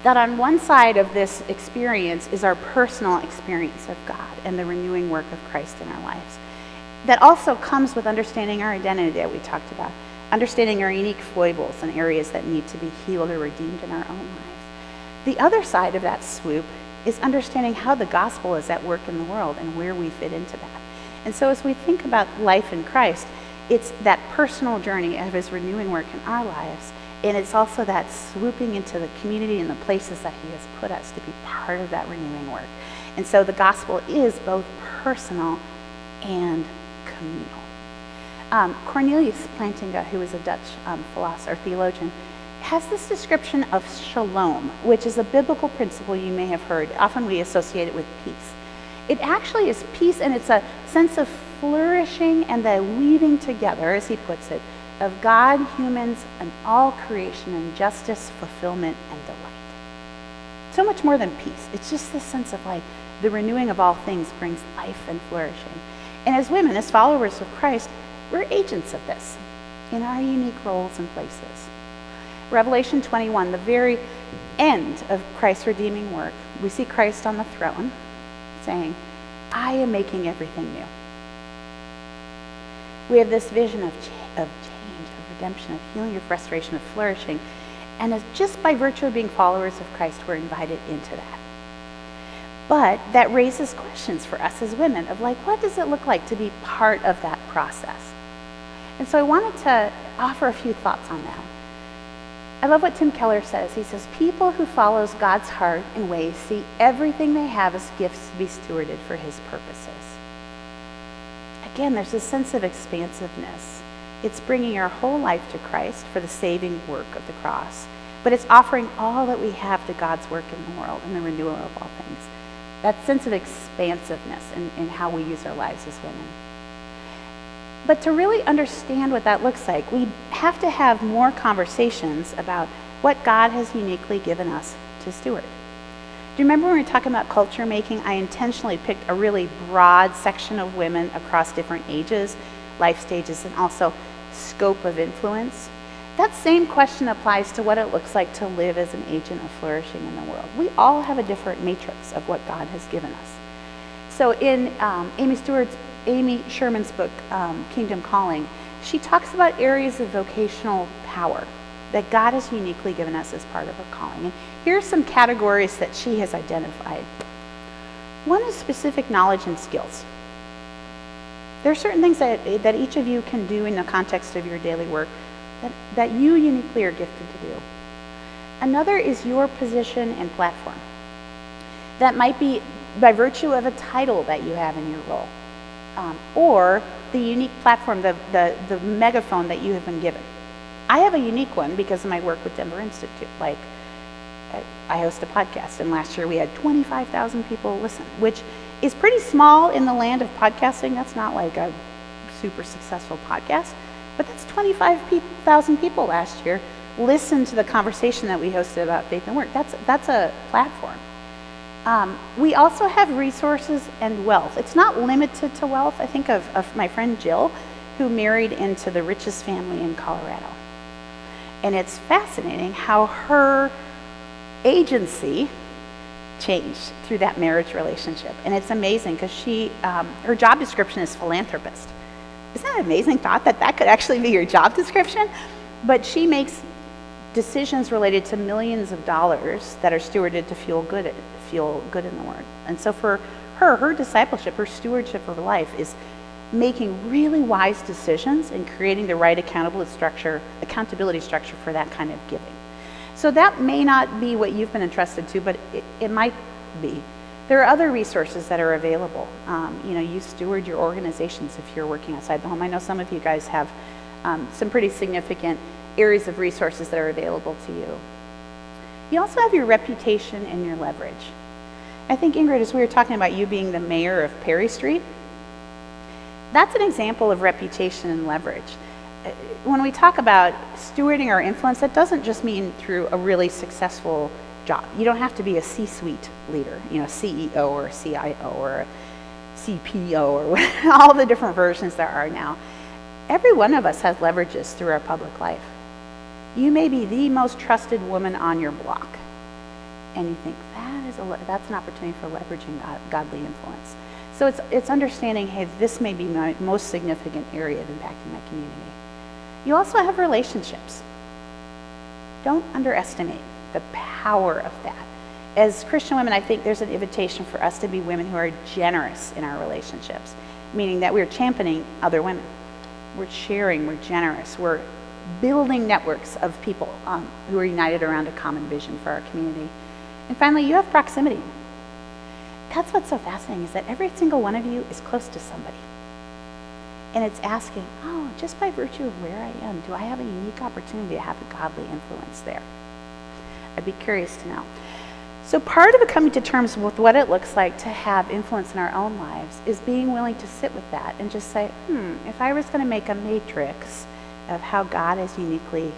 That on one side of this experience is our personal experience of God and the renewing work of Christ in our lives. That also comes with understanding our identity that we talked about, understanding our unique foibles and areas that need to be healed or redeemed in our own lives. The other side of that swoop is understanding how the gospel is at work in the world and where we fit into that. And so as we think about life in Christ, it's that personal journey of his renewing work in our lives, and it's also that swooping into the community and the places that he has put us to be part of that renewing work. And so the gospel is both personal and communal. Cornelius Plantinga, who is a Dutch philosopher, theologian, has this description of shalom, which is a biblical principle you may have heard. Often we associate it with peace. It actually is peace, and it's a sense of flourishing and the weaving together, as he puts it, of God, humans, and all creation in justice, fulfillment, and delight. So much more than peace. It's just this sense of like the renewing of all things brings life and flourishing. And as women, as followers of Christ, we're agents of this in our unique roles and places. Revelation 21, the very end of Christ's redeeming work, we see Christ on the throne saying, I am making everything new. We have this vision of change, of redemption, of healing, of restoration, of flourishing. And as just by virtue of being followers of Christ, we're invited into that. But that raises questions for us as women of like, what does it look like to be part of that process? And so I wanted to offer a few thoughts on that. I love what Tim Keller says. He says, people who follows God's heart and ways see everything they have as gifts to be stewarded for his purposes. Again, there's a sense of expansiveness It's bringing our whole life to Christ for the saving work of the cross. But it's offering all that we have to God's work in the world and the renewal of all things. That sense of expansiveness in how we use our lives as women. But to really understand what that looks like, we have to have more conversations about what God has uniquely given us to steward. Do you remember when we were talking about culture making? I intentionally picked a really broad section of women across different ages, life stages, and also scope of influence. That same question applies to what it looks like to live as an agent of flourishing in the world. We all have a different matrix of what God has given us. So in Amy Sherman's book, Kingdom Calling, she talks about areas of vocational power that God has uniquely given us as part of her calling. And here are some categories that she has identified. One is specific knowledge and skills. There are certain things that each of you can do in the context of your daily work that you uniquely are gifted to do. Another is your position and platform. That might be by virtue of a title that you have in your role, or the unique platform, the megaphone that you have been given. I have a unique one because of my work with Denver Institute. Like, I host a podcast, and last year we had 25,000 people listen, which is pretty small in the land of podcasting. That's not like a super successful podcast, but that's 25,000 people last year listened to the conversation that we hosted about faith and work. That's a platform. We also have resources and wealth. It's not limited to wealth. I think of my friend Jill, who married into the richest family in Colorado. And it's fascinating how her agency changed through that marriage relationship. And it's amazing because her job description is philanthropist. Isn't that an amazing thought that could actually be your job description? But she makes decisions related to millions of dollars that are stewarded to feel good in the Word. And so for her discipleship, her stewardship of life is making really wise decisions and creating the right accountability structure for that kind of giving. So that may not be what you've been entrusted to, but it might be. There are other resources that are available. You steward your organizations if you're working outside the home. I know some of you guys have some pretty significant areas of resources that are available to you. You also have your reputation and your leverage. I think, Ingrid, as we were talking about you being the mayor of Perry Street, that's an example of reputation and leverage. When we talk about stewarding our influence, that doesn't just mean through a really successful job. You don't have to be a C-suite leader, CEO or a CIO or a CPO or all the different versions there are now. Every one of us has leverages through our public life. You may be the most trusted woman on your block, and you think that's an opportunity for leveraging godly influence. So it's understanding, hey, this may be my most significant area of impacting my community. You also have relationships. Don't underestimate the power of that. As Christian women, I think there's an invitation for us to be women who are generous in our relationships, meaning that we're championing other women. We're sharing, we're generous, we're building networks of people who are united around a common vision for our community. And finally, you have proximity. That's what's so fascinating, is that every single one of you is close to somebody. And it's asking, just by virtue of where I am, do I have a unique opportunity to have a godly influence there? I'd be curious to know. So part of coming to terms with what it looks like to have influence in our own lives is being willing to sit with that and just say, if I was going to make a matrix of how God has uniquely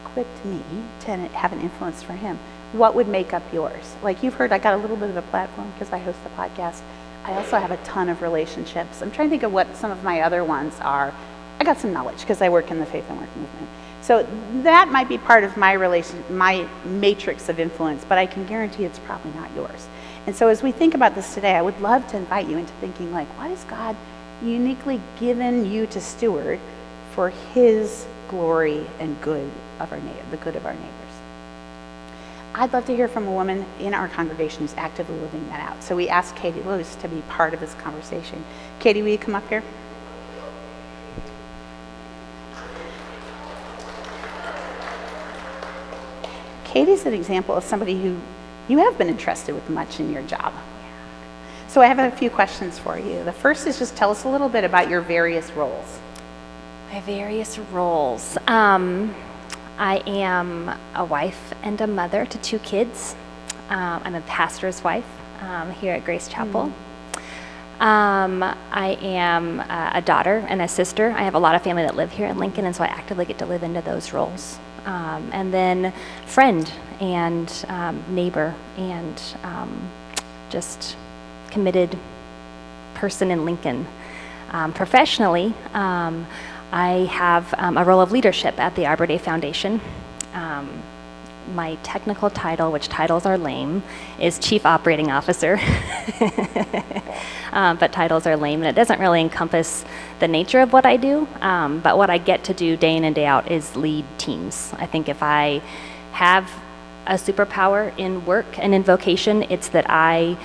equipped me to have an influence for Him, what would make up yours? Like you've heard, I got a little bit of a platform because I host a podcast. I also have a ton of relationships. I'm trying to think of what some of my other ones are. I got some knowledge because I work in the faith and work movement. So that might be part of my matrix of influence, but I can guarantee it's probably not yours. And so as we think about this today, I would love to invite you into thinking like, what has God uniquely given you to steward for His glory and good of the good of our neighbors? I'd love to hear from a woman in our congregation who's actively living that out. So we asked Katie Lewis to be part of this conversation. Katie, will you come up here? Katie's an example of somebody who you have been entrusted with much in your job. So I have a few questions for you. The first is just tell us a little bit about your various roles. My various roles. I am a wife and a mother to 2 kids. I'm a pastor's wife here at Grace Chapel. I am a daughter and a sister. I have a lot of family that live here in Lincoln, and so I actively get to live into those roles. And then friend and neighbor and just committed person in Lincoln. Professionally, I have a role of leadership at the Arbor Day Foundation. My technical title, which titles are lame, is Chief Operating Officer. But titles are lame, and it doesn't really encompass the nature of what I do. But what I get to do day in and day out is lead teams. I think if I have a superpower in work and in vocation, it's that I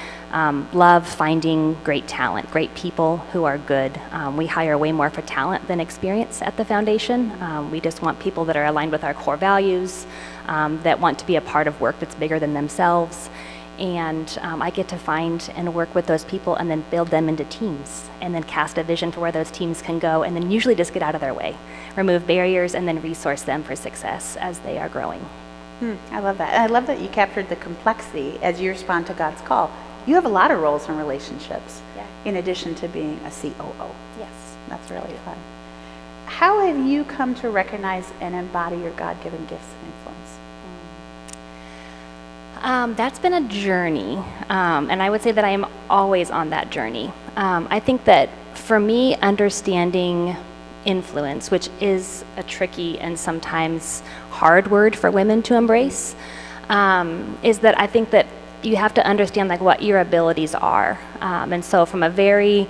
love finding great talent, great people who are good. We hire way more for talent than experience at the foundation. We just want people that are aligned with our core values, that want to be a part of work that's bigger than themselves. And I get to find and work with those people and then build them into teams and then cast a vision for where those teams can go, and then usually just get out of their way, remove barriers, and then resource them for success as they are growing. I love that. And I love that you captured the complexity as you respond to God's call. You have a lot of roles and relationships in addition to being a COO. Yes. That's really fun. How have you come to recognize and embody your God-given gifts and influence? That's been a journey, and I would say that I am always on that journey. I think that for me, understanding influence, which is a tricky and sometimes hard word for women to embrace, is that I think that you have to understand like what your abilities are. And so from a very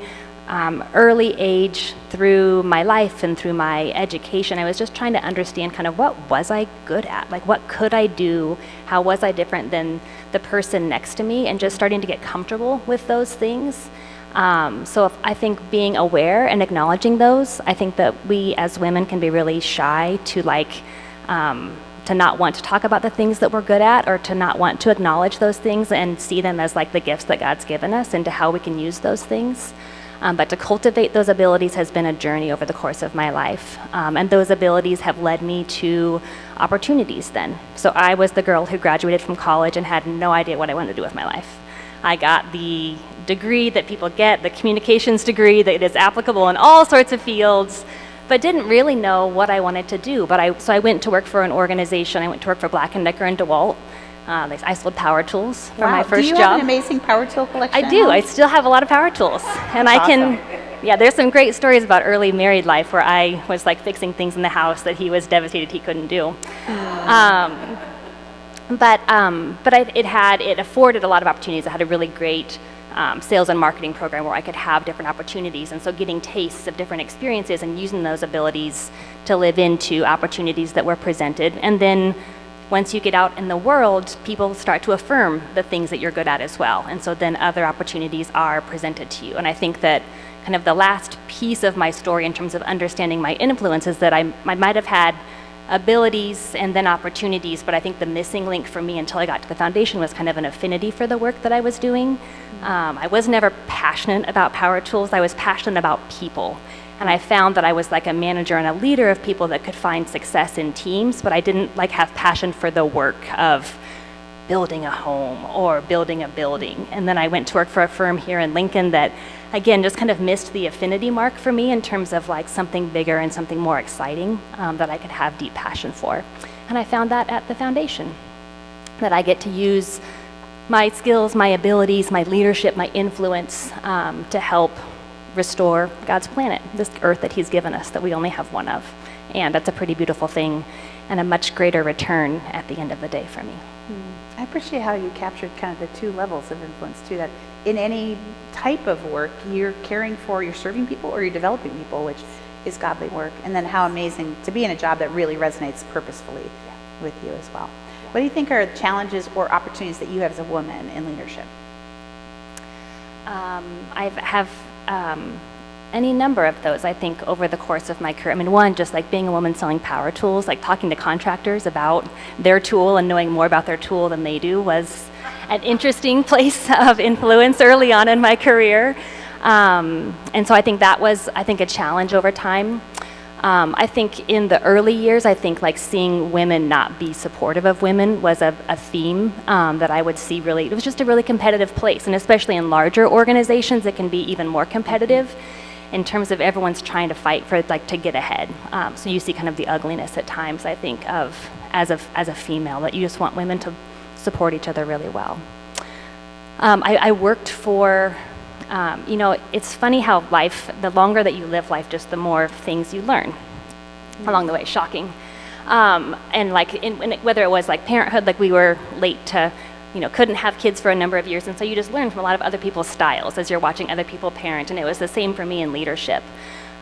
early age through my life and through my education, I was just trying to understand kind of what was I good at? Like what could I do? How was I different than the person next to me? And just starting to get comfortable with those things. So I think being aware and acknowledging those, I think that we as women can be really shy to to not want to talk about the things that we're good at, or to not want to acknowledge those things and see them as like the gifts that God's given us and to how we can use those things. But to cultivate those abilities has been a journey over the course of my life. And those abilities have led me to opportunities then. So I was the girl who graduated from college and had no idea what I wanted to do with my life. I got the degree that people get, the communications degree that is applicable in all sorts of fields, but didn't really know what I wanted to do. So I went to work for an organization. I went to work for Black & Decker in DeWalt. I sold power tools for my first job. Do you have an amazing power tool collection? I do. I still have a lot of power tools. And there's some great stories about early married life where I was like fixing things in the house that he was devastated he couldn't do. But it afforded a lot of opportunities. I had a really great sales and marketing program where I could have different opportunities. And so getting tastes of different experiences and using those abilities to live into opportunities that were presented. And then once you get out in the world, people start to affirm the things that you're good at as well. And so then other opportunities are presented to you. And I think that kind of the last piece of my story in terms of understanding my influence is that I might have had abilities and then opportunities, but I think the missing link for me until I got to the foundation was kind of an affinity for the work that I was doing. I was never passionate about power tools. I was passionate about people. And I found that I was like a manager and a leader of people that could find success in teams, but I didn't like have passion for the work of building a home or building a building. And then I went to work for a firm here in Lincoln that, again, just kind of missed the affinity mark for me in terms of like something bigger and something more exciting that I could have deep passion for. And I found that at the foundation, that I get to use my skills, my abilities, my leadership, my influence to help restore God's planet, this earth that he's given us that we only have one of. And that's a pretty beautiful thing and a much greater return at the end of the day for me. I appreciate how you captured kind of the 2 levels of influence too, that in any type of work, you're caring for, you're serving people or you're developing people, which is godly work. And then how amazing to be in a job that really resonates purposefully with you as well. What do you think are challenges or opportunities that you have as a woman in leadership? I have any number of those, I think, over the course of my career. I mean, one, just like being a woman selling power tools, like talking to contractors about their tool and knowing more about their tool than they do was an interesting place of influence early on in my career. And so I think that was, a challenge over time. I think in the early years, I think like seeing women not be supportive of women was a theme that I would see really, it was just a really competitive place. And especially in larger organizations, it can be even more competitive in terms of everyone's trying to fight for like to get ahead. So you see kind of the ugliness at times, I think, of as a female, that you just want women to support each other really well. I worked for, it's funny how life, the longer that you live life, just the more things you learn along the way. Shocking. And like, whether it was like parenthood, like we were late to, couldn't have kids for a number of years. And so you just learn from a lot of other people's styles as you're watching other people parent. And it was the same for me in leadership.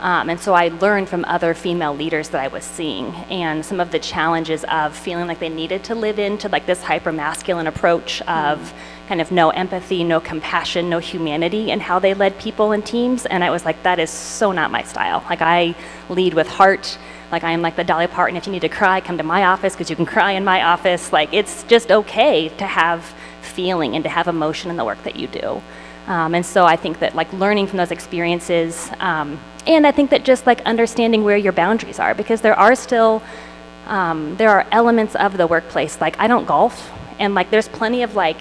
And so I learned from other female leaders that I was seeing, and some of the challenges of feeling like they needed to live into like this hyper masculine approach of kind of no empathy, no compassion, no humanity in how they led people and teams. And I was like, that is so not my style. Like I lead with heart. Like I am like the Dolly Parton, if you need to cry, come to my office because you can cry in my office. Like it's just okay to have feeling and to have emotion in the work that you do. And so I think that like learning from those experiences, and I think that just like understanding where your boundaries are, because there are still, there are elements of the workplace, like I don't golf, and like there's plenty of like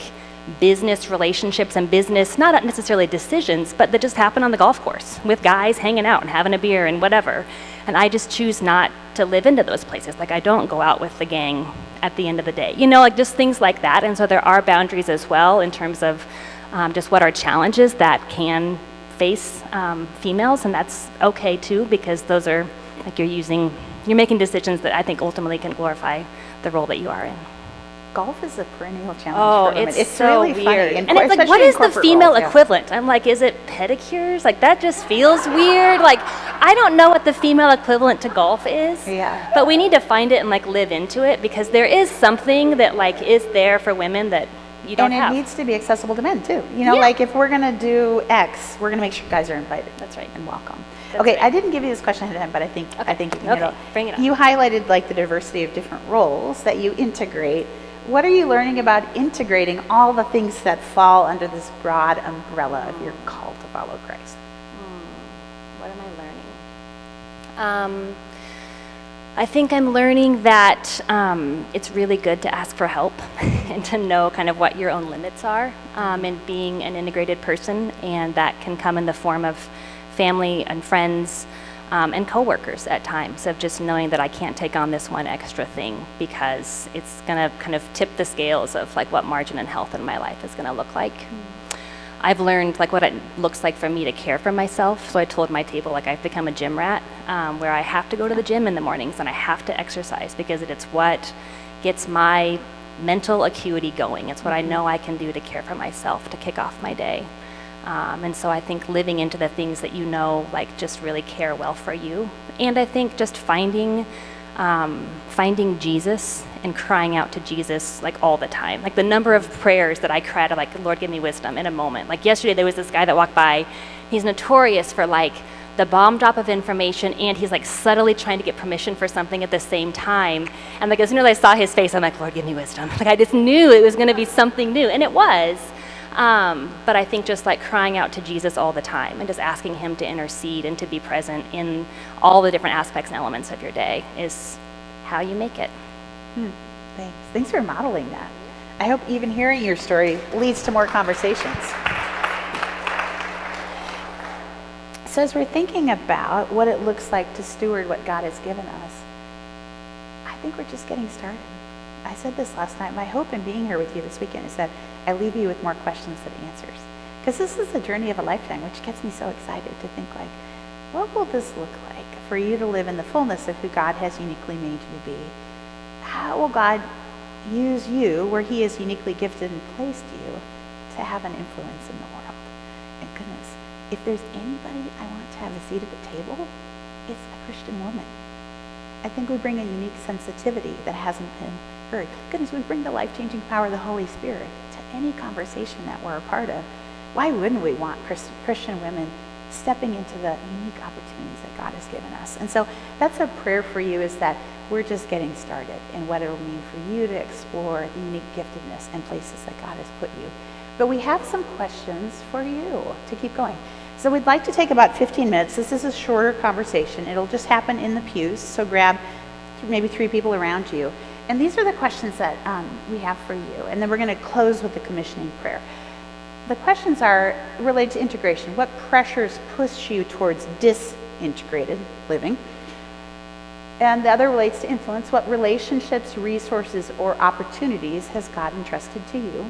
business relationships and business, not necessarily decisions, but that just happen on the golf course with guys hanging out and having a beer and whatever. And I just choose not to live into those places. Like I don't go out with the gang at the end of the day, like just things like that. And so there are boundaries as well in terms of just what are challenges that can face females, and that's okay too, because those are like you're making decisions that I think ultimately can glorify the role that you are in. Golf is a perennial challenge for women. It's so really weird. funny. And it's like, what is the female equivalent? I'm like, is it pedicures? Like that just feels weird. Like I don't know what the female equivalent to golf is. Yeah. But we need to find it and like live into it, because there is something that like is there for women that you don't have. And it needs to be accessible to men too. Like if we're gonna do X, we're gonna make sure guys are invited. That's right. And welcome. That's okay, right. I didn't give you this question ahead of time, but I think you can handle it. Bring it on. You highlighted like the diversity of different roles that you integrate. What are you learning about integrating all the things that fall under this broad umbrella of your call to follow Christ? What am I learning? I think I'm learning that it's really good to ask for help and to know kind of what your own limits are in being an integrated person, and that can come in the form of family and friends and coworkers at times, of just knowing that I can't take on this one extra thing because it's gonna kind of tip the scales of like what margin and health in my life is gonna look like. I've learned like what it looks like for me to care for myself. So I told my table like I've become a gym rat, where I have to go to the gym in the mornings and I have to exercise because it's what gets my mental acuity going. It's what I know I can do to care for myself, to kick off my day. And so I think living into the things that like just really care well for you. And I think just finding Jesus and crying out to Jesus like all the time. Like the number of prayers that I cried, like, Lord, give me wisdom in a moment. Like yesterday, there was this guy that walked by. He's notorious for like the bomb drop of information, and he's like subtly trying to get permission for something at the same time. And like as soon as I saw his face, I'm like, Lord, give me wisdom. Like I just knew it was going to be something new, and it was. But I think just like crying out to Jesus all the time and just asking him to intercede and to be present in all the different aspects and elements of your day is how you make it. Thanks. Thanks for modeling that. I hope even hearing your story leads to more conversations. So as we're thinking about what it looks like to steward what God has given us, I think we're just getting started. I said this last night. My hope in being here with you this weekend is that I leave you with more questions than answers. Because this is a journey of a lifetime, which gets me so excited to think like, what will this look like for you to live in the fullness of who God has uniquely made you to be? How will God use you where he has uniquely gifted and placed you to have an influence in the world? And goodness, if there's anybody I want to have a seat at the table, it's a Christian woman. I think we bring a unique sensitivity that hasn't been heard. Goodness, we bring the life-changing power of the Holy Spirit to any conversation that we're a part of. Why wouldn't we want Christian women stepping into the unique opportunities that God has given us? And so that's a prayer for you, is that we're just getting started in what it'll mean for you to explore the unique giftedness and places that God has put you. But we have some questions for you to keep going. So we'd like to take about 15 minutes. This is a shorter conversation. It'll just happen in the pews, so grab maybe 3 people around you. And these are the questions that we have for you. And then we're going to close with the commissioning prayer. The questions are related to integration. What pressures push you towards disintegrated living? And the other relates to influence. What relationships, resources, or opportunities has God entrusted to you?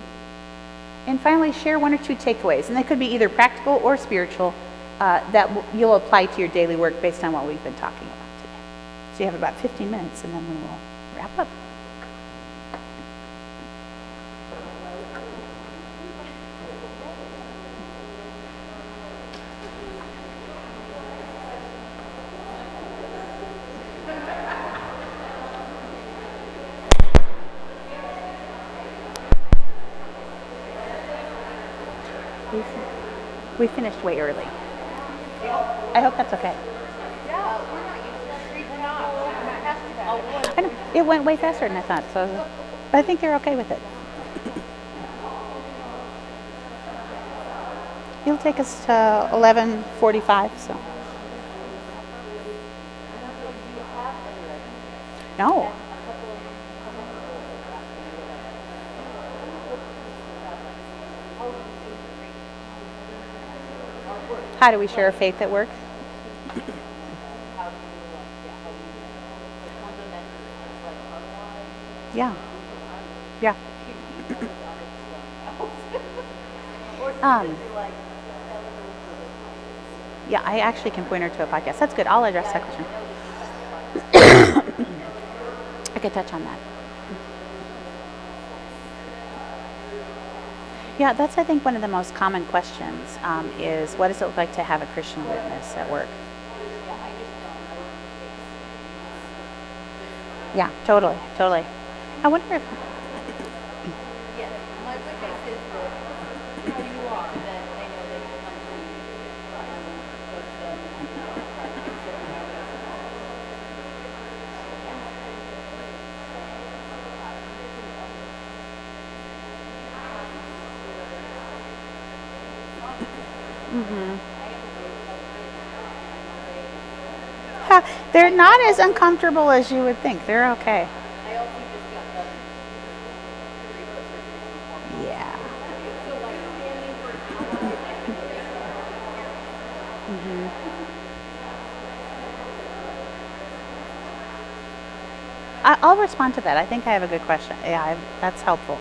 And finally, share 1 or 2 takeaways. And they could be either practical or spiritual that you'll apply to your daily work based on what we've been talking about today. So you have about 15 minutes, and then we will wrap up. We finished way early. I hope that's okay. I know, it went way faster than I thought, so I think they're okay with it. It'll take us to 11:45, so. No. How do we share faith at work? Yeah. Yeah. Yeah, I actually can point her to a podcast. That's good. I'll address that question. I could touch on that. Yeah, that's, I think, one of the most common questions is what does it look like to have a Christian witness at work? Yeah, totally, totally. I wonder if... They're not as uncomfortable as you would think. They're okay. Yeah. I'll respond to that. I think I have a good question. Yeah, that's helpful.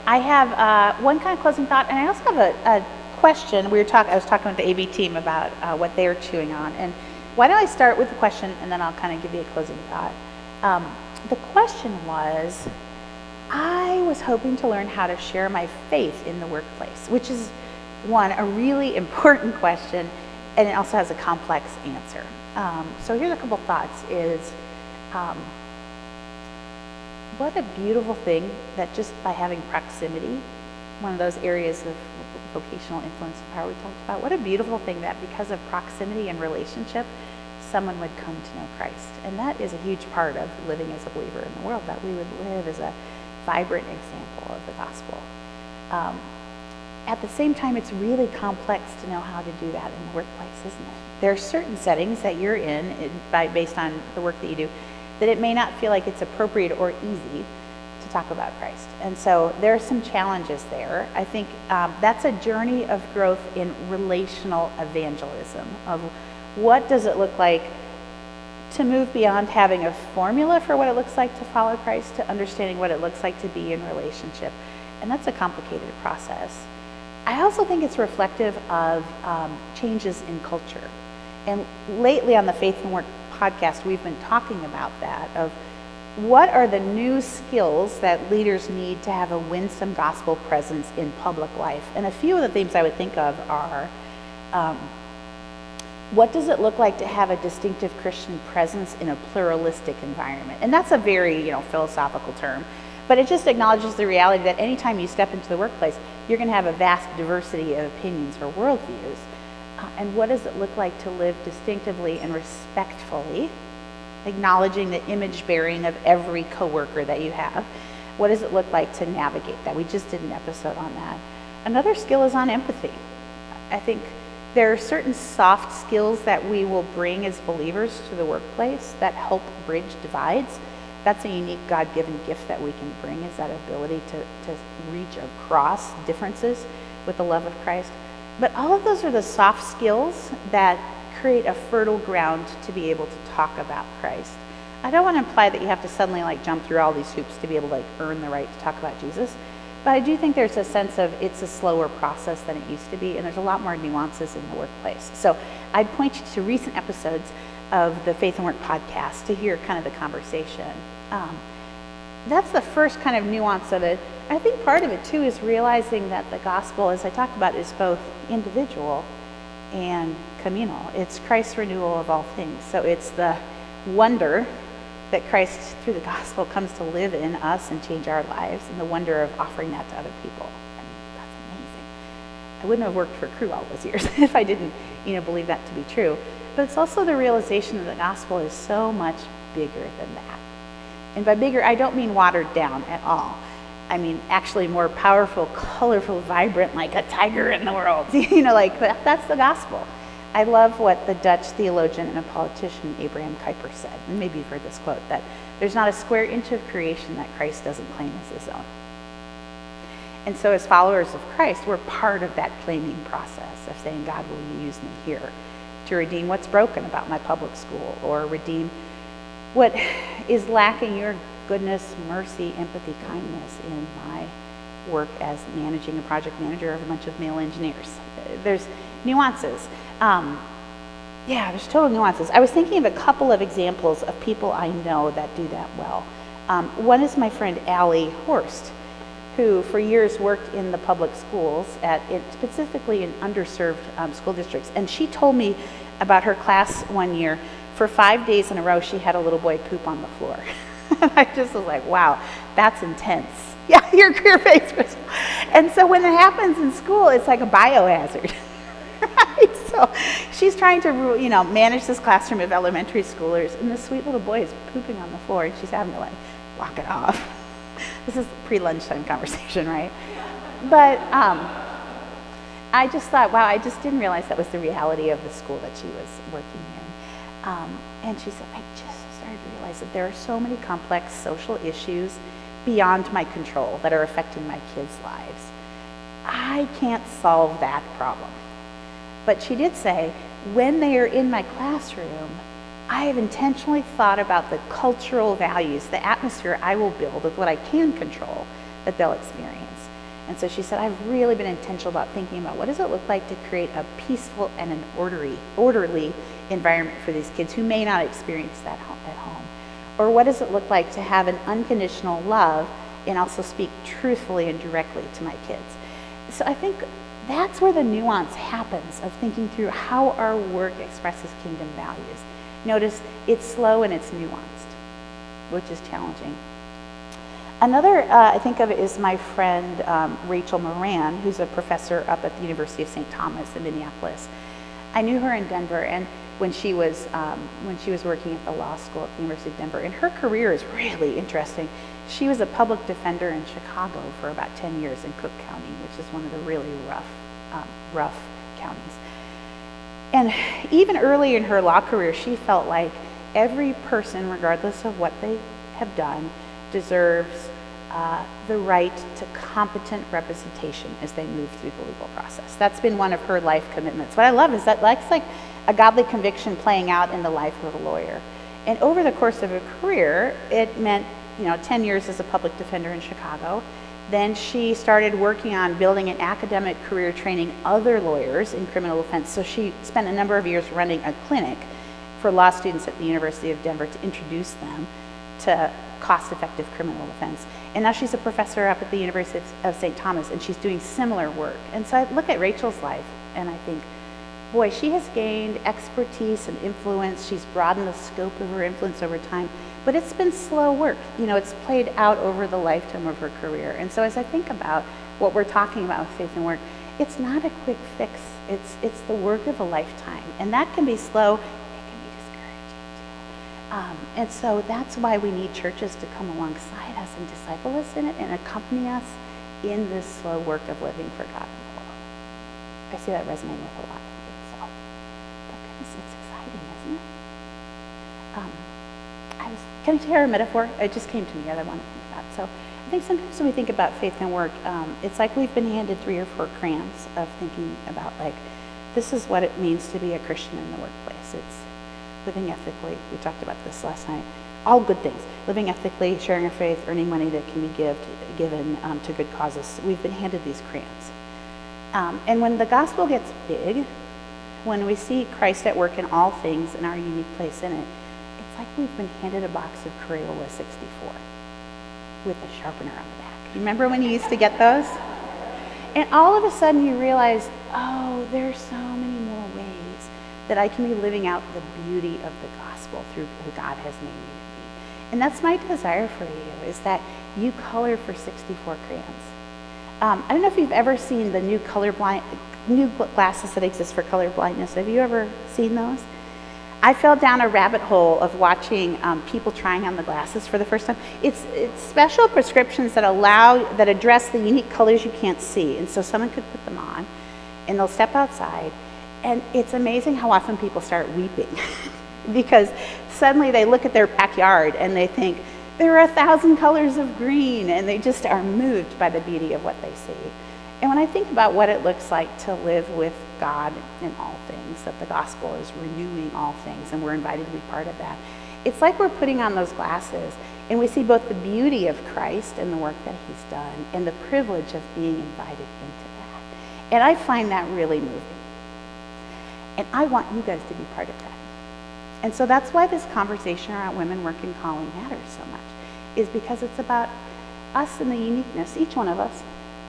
I have one kind of closing thought, and I also have a question. I was talking with the AV team about what they're chewing on, and why don't I start with the question, and then I'll kind of give you a closing thought. The question was, I was hoping to learn how to share my faith in the workplace, which is a really important question, and it also has a complex answer. So here's a couple thoughts. What a beautiful thing that just by having proximity, one of those areas of vocational influence and power we talked about, what a beautiful thing that because of proximity and relationship, someone would come to know Christ. And that is a huge part of living as a believer in the world, that we would live as a vibrant example of the gospel. At the same time, it's really complex to know how to do that in the workplace, isn't it? There are certain settings that you're in based on the work that you do, that it may not feel like it's appropriate or easy to talk about Christ. And so there are some challenges there. I think that's a journey of growth in relational evangelism, of what does it look like to move beyond having a formula for what it looks like to follow Christ to understanding what it looks like to be in relationship. And that's a complicated process. I also think it's reflective of changes in culture. And lately on the Faith and Work podcast, we've been talking about that, of what are the new skills that leaders need to have a winsome gospel presence in public life. And a few of the themes I would think of are, what does it look like to have a distinctive Christian presence in a pluralistic environment? And that's a very philosophical term, but it just acknowledges the reality that anytime you step into the workplace, you're going to have a vast diversity of opinions or worldviews. And what does it look like to live distinctively and respectfully, acknowledging the image bearing of every coworker that you have? What does it look like to navigate that? We just did an episode on that. Another skill is on empathy. I think there are certain soft skills that we will bring as believers to the workplace that help bridge divides. That's a unique God-given gift that we can bring, is that ability to reach across differences with the love of Christ. But all of those are the soft skills that create a fertile ground to be able to talk about Christ. I don't want to imply that you have to suddenly jump through all these hoops to be able to earn the right to talk about Jesus, but I do think there's a sense of it's a slower process than it used to be, and there's a lot more nuances in the workplace. So I'd point you to recent episodes of the Faith and Work podcast to hear kind of the conversation. That's the first kind of nuance of it. I think part of it too is realizing that the gospel, as I talked about, is both individual and communal. It's Christ's renewal of all things. So it's the wonder that Christ, through the gospel, comes to live in us and change our lives, and the wonder of offering that to other people. And that's amazing. I wouldn't have worked for Cru all those years if I didn't, believe that to be true. But it's also the realization that the gospel is so much bigger than that. And by bigger, I don't mean watered down at all. I mean actually more powerful, colorful, vibrant, like a tiger in the world. That's the gospel. I love what the Dutch theologian and a politician Abraham Kuyper said, and maybe you've heard this quote, that there's not a square inch of creation that Christ doesn't claim as his own. And so as followers of Christ, we're part of that claiming process of saying, God, will you use me here to redeem what's broken about my public school, or redeem what is lacking your goodness, mercy, empathy, kindness in my work as managing a project manager of a bunch of male engineers. There's nuances. There's total nuances. I was thinking of a couple of examples of people I know that do that well. One is my friend Allie Horst, who for years worked in the public schools, specifically in underserved school districts. And she told me about her class one year. For 5 days in a row, she had a little boy poop on the floor. And I just was like, wow, that's intense. Yeah, your career face. And so when it happens in school, it's like a biohazard. Right? So she's trying to, manage this classroom of elementary schoolers, and this sweet little boy is pooping on the floor, and she's having to walk it off. This is pre-lunchtime conversation, right? But I just thought, wow, I just didn't realize that was the reality of the school that she was working in. And she said, I just started to realize that there are so many complex social issues beyond my control that are affecting my kids' lives. I can't solve that problem. But she did say, when they are in my classroom, I have intentionally thought about the cultural values, the atmosphere I will build with what I can control that they'll experience. And so she said, I've really been intentional about thinking about what does it look like to create a peaceful and an orderly environment for these kids who may not experience that at home. Or what does it look like to have an unconditional love and also speak truthfully and directly to my kids? So I think that's where the nuance happens of thinking through how our work expresses kingdom values. Notice it's slow and it's nuanced, which is challenging. Another I think of is my friend Rachel Moran, who's a professor up at the University of St. Thomas in Minneapolis. I knew her in Denver, and when she was working at the law school at the University of Denver, and her career is really interesting. She was a public defender in Chicago for about 10 years in Cook County, which is one of the really rough counties. And even early in her law career, she felt like every person, regardless of what they have done, deserves the right to competent representation as they move through the legal process. That's been one of her life commitments. What I love is that that's like a godly conviction playing out in the life of a lawyer. And over the course of her career, it meant 10 years as a public defender in Chicago. Then she started working on building an academic career training other lawyers in criminal defense. So she spent a number of years running a clinic for law students at the University of Denver to introduce them to cost-effective criminal defense. And now she's a professor up at the University of St. Thomas, and she's doing similar work. And so I look at Rachel's life, and I think, boy, she has gained expertise and influence. She's broadened the scope of her influence over time. But it's been slow work. It's played out over the lifetime of her career. And so as I think about what we're talking about with faith and work, it's not a quick fix. It's the work of a lifetime. And that can be slow. It can be discouraging too. And so that's why we need churches to come alongside us and disciple us in it and accompany us in this slow work of living for God in the world. I see that resonating with a lot of you. So, but goodness, it's exciting, isn't it? Can I share a metaphor? It just came to me that I want to think about. So I think sometimes when we think about faith and work, it's like we've been handed 3 or 4 crayons of thinking about this is what it means to be a Christian in the workplace. It's living ethically. We talked about this last night. All good things. Living ethically, sharing our faith, earning money that can be given to good causes. We've been handed these crayons. And when the gospel gets big, when we see Christ at work in all things and our unique place in it, it's like we've been handed a box of Crayola 64 with a sharpener on the back. You remember when you used to get those? And all of a sudden you realize, oh, there's so many more ways that I can be living out the beauty of the gospel through who God has made me to be. And that's my desire for you, is that you color for 64 crayons. I don't know if you've ever seen the new glasses that exist for color blindness. Have you ever seen those? I fell down a rabbit hole of watching people trying on the glasses for the first time. It's special prescriptions that address the unique colors you can't see. And so someone could put them on, and they'll step outside, And it's amazing how often people start weeping because suddenly they look at their backyard and they think, there are 1,000 colors of green, and they just are moved by the beauty of what they see. And when I think about what it looks like to live with God in all things, that the gospel is renewing all things, and we're invited to be part of that, it's like we're putting on those glasses, and we see both the beauty of Christ and the work that he's done, and the privilege of being invited into that. And I find that really moving. And I want you guys to be part of that. And so that's why this conversation around women work and calling matters so much, is because it's about us and the uniqueness, each one of us,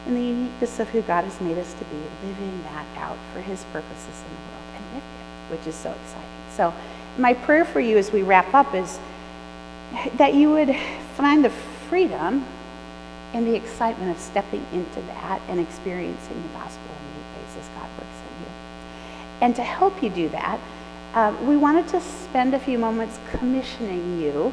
and the uniqueness of who God has made us to be, living that out for his purposes in the world and with him, which is so exciting. So my prayer for you as we wrap up is that you would find the freedom and the excitement of stepping into that and experiencing the gospel in new ways as God works in you. And to help you do that, we wanted to spend a few moments commissioning you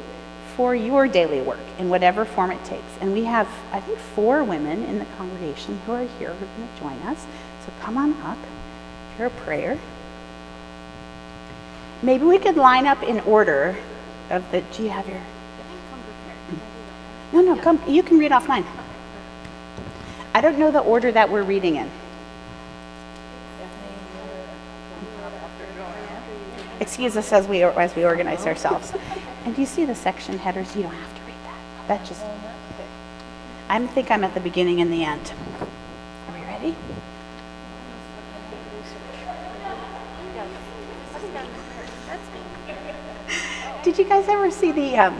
for your daily work in whatever form it takes. And we have, I think, 4 women in the congregation who are here who are going to join us. So come on up, hear a prayer. Maybe we could line up in order of the, do you have your? No, come, you can read offline. I don't know the order that we're reading in. Excuse us as we organize ourselves. And do you see the section headers? You don't have to read that. That just, I think I'm at the beginning and the end. Are we ready? Did you guys ever see the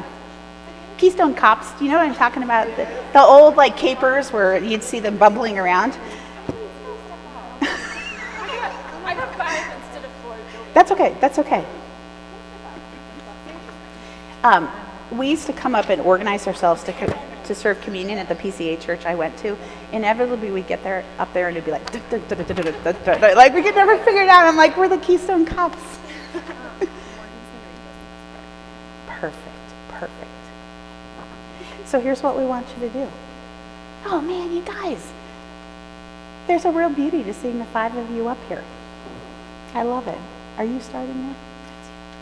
Keystone Cops? Do you know what I'm talking about? The old like capers where you'd see them bubbling around? I got 5 instead of 4. That's okay. That's okay. We used to come up and organize ourselves to serve communion at the PCA church I went to. Inevitably, we'd get there up there and it'd be like, like we could never figure it out. I'm like, we're the Keystone Cops. Perfect. So here's what we want you to do. Oh man, you guys, there's a real beauty to seeing the 5 of you up here. I love it. Are you starting now?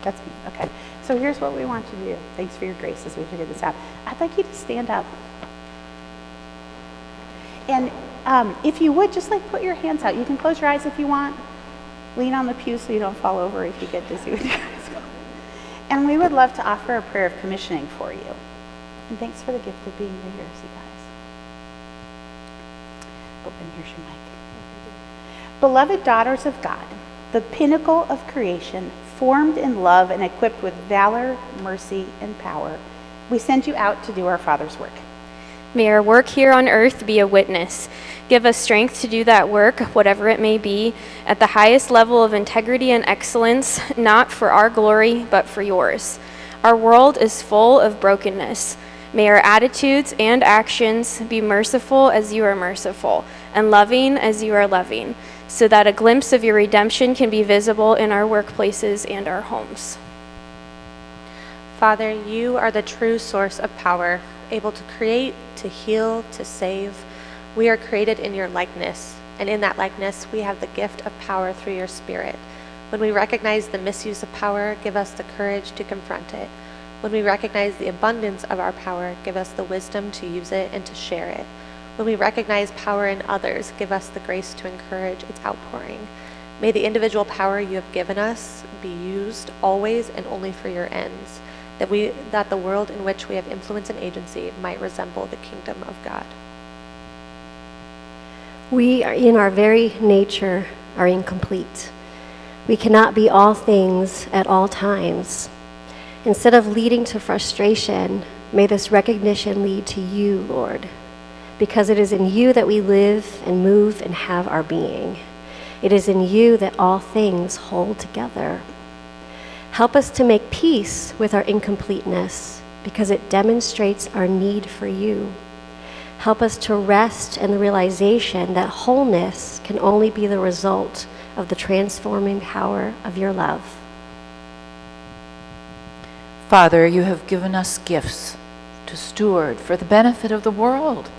That's me. Okay. So here's what we want you to do. Thanks for your grace as we figure this out. I'd like you to stand up. And if you would, just like put your hands out. You can close your eyes if you want. Lean on the pew so you don't fall over if you get dizzy with your eyes. And we would love to offer a prayer of commissioning for you. And thanks for the gift of being leaders, you guys. Oh, and here's your mic. Beloved daughters of God, the pinnacle of creation, formed in love and equipped with valor, mercy, and power, we send you out to do our Father's work. May our work here on earth be a witness. Give us strength to do that work, whatever it may be, at the highest level of integrity and excellence, not for our glory, but for yours. Our world is full of brokenness. May our attitudes and actions be merciful as you are merciful, and loving as you are loving, so that a glimpse of your redemption can be visible in our workplaces and our homes. Father, you are the true source of power, able to create, to heal, to save. We are created in your likeness, and in that likeness, we have the gift of power through your Spirit. When we recognize the misuse of power, give us the courage to confront it. When we recognize the abundance of our power, give us the wisdom to use it and to share it. When we recognize power in others, give us the grace to encourage its outpouring. May the individual power you have given us be used always and only for your ends, that the world in which we have influence and agency might resemble the kingdom of God. We are in our very nature are incomplete. We cannot be all things at all times. Instead of leading to frustration, may this recognition lead to you, Lord, because it is in you that we live and move and have our being. It is in you that all things hold together. Help us to make peace with our incompleteness because it demonstrates our need for you. Help us to rest in the realization that wholeness can only be the result of the transforming power of your love. Father, you have given us gifts to steward for the benefit of the world.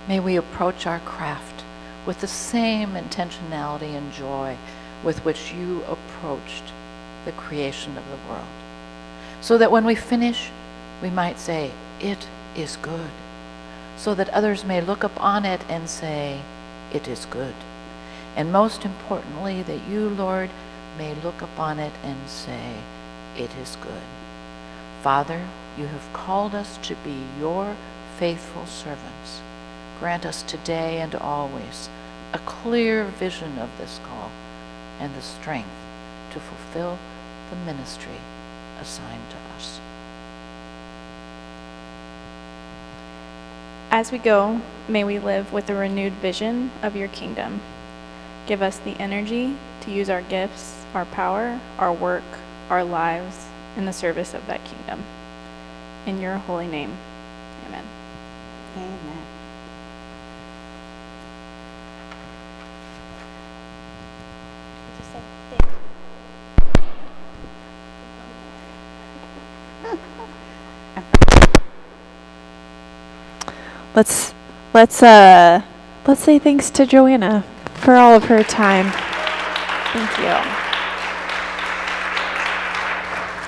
May we approach our craft with the same intentionality and joy with which you approached the creation of the world, so that when we finish, we might say, "It is good," so that others may look upon it and say, "It is good." And most importantly, that you, Lord, may look upon it and say, "It is good." Father, you have called us to be your faithful servants. Grant us today and always a clear vision of this call and the strength to fulfill the ministry assigned to us. As we go, may we live with a renewed vision of your kingdom. Give us the energy to use our gifts, our power, our work, our lives in the service of that kingdom. In your holy name, amen. Amen. Let's say thanks to Joanna for all of her time. Thank you.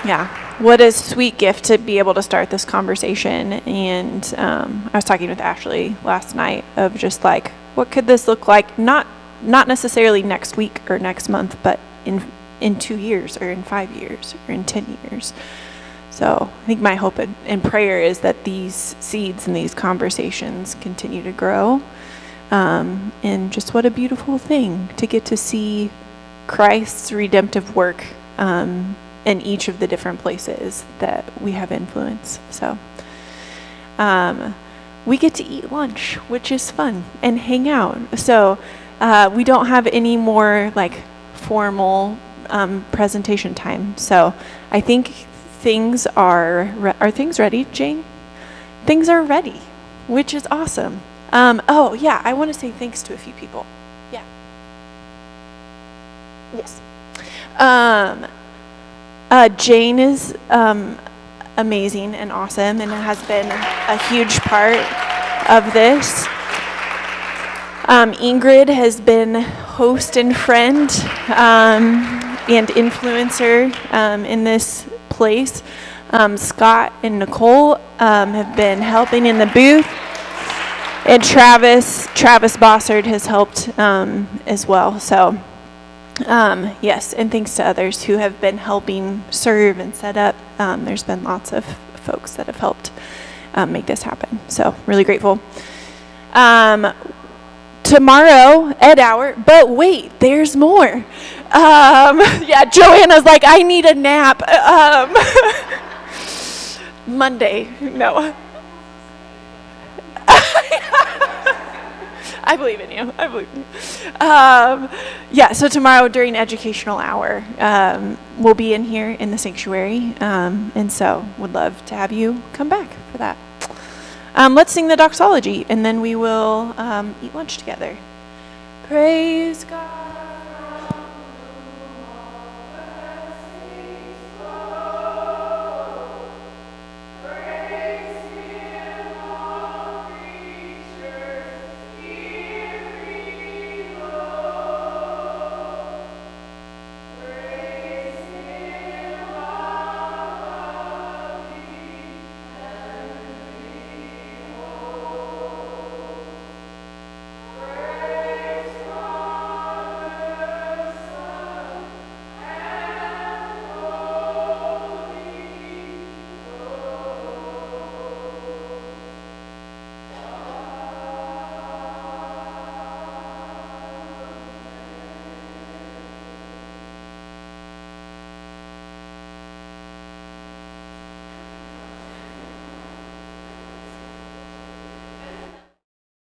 Yeah, what a sweet gift to be able to start this conversation. And I was talking with Ashley last night of just like, what could this look like? Not necessarily next week or next month, but in 2 years or in 5 years or in 10 years. So I think my hope and prayer is that these seeds and these conversations continue to grow. And just what a beautiful thing to get to see Christ's redemptive work in each of the different places that we have influence. So we get to eat lunch, which is fun, and hang out. So we don't have any more like formal presentation time. So I think things are things ready, Jane? Things are ready, which is awesome. Oh yeah, I want to say thanks to a few people. Yeah. Yes. Jane is amazing and awesome and has been a huge part of this. Ingrid has been host and friend and influencer in this place. Scott and Nicole have been helping in the booth. And Travis Bossard has helped as well. So yes, and thanks to others who have been helping serve and set up. There's been lots of folks that have helped make this happen. So really grateful. Tomorrow, Ed Hour, but wait, there's more. Yeah, Joanna's like, I need a nap. Monday, no. I believe in you. I believe in you. Yeah, so tomorrow during educational hour, we'll be in here in the sanctuary. And so would love to have you come back for that. Let's sing the doxology, and then we will eat lunch together. Praise God.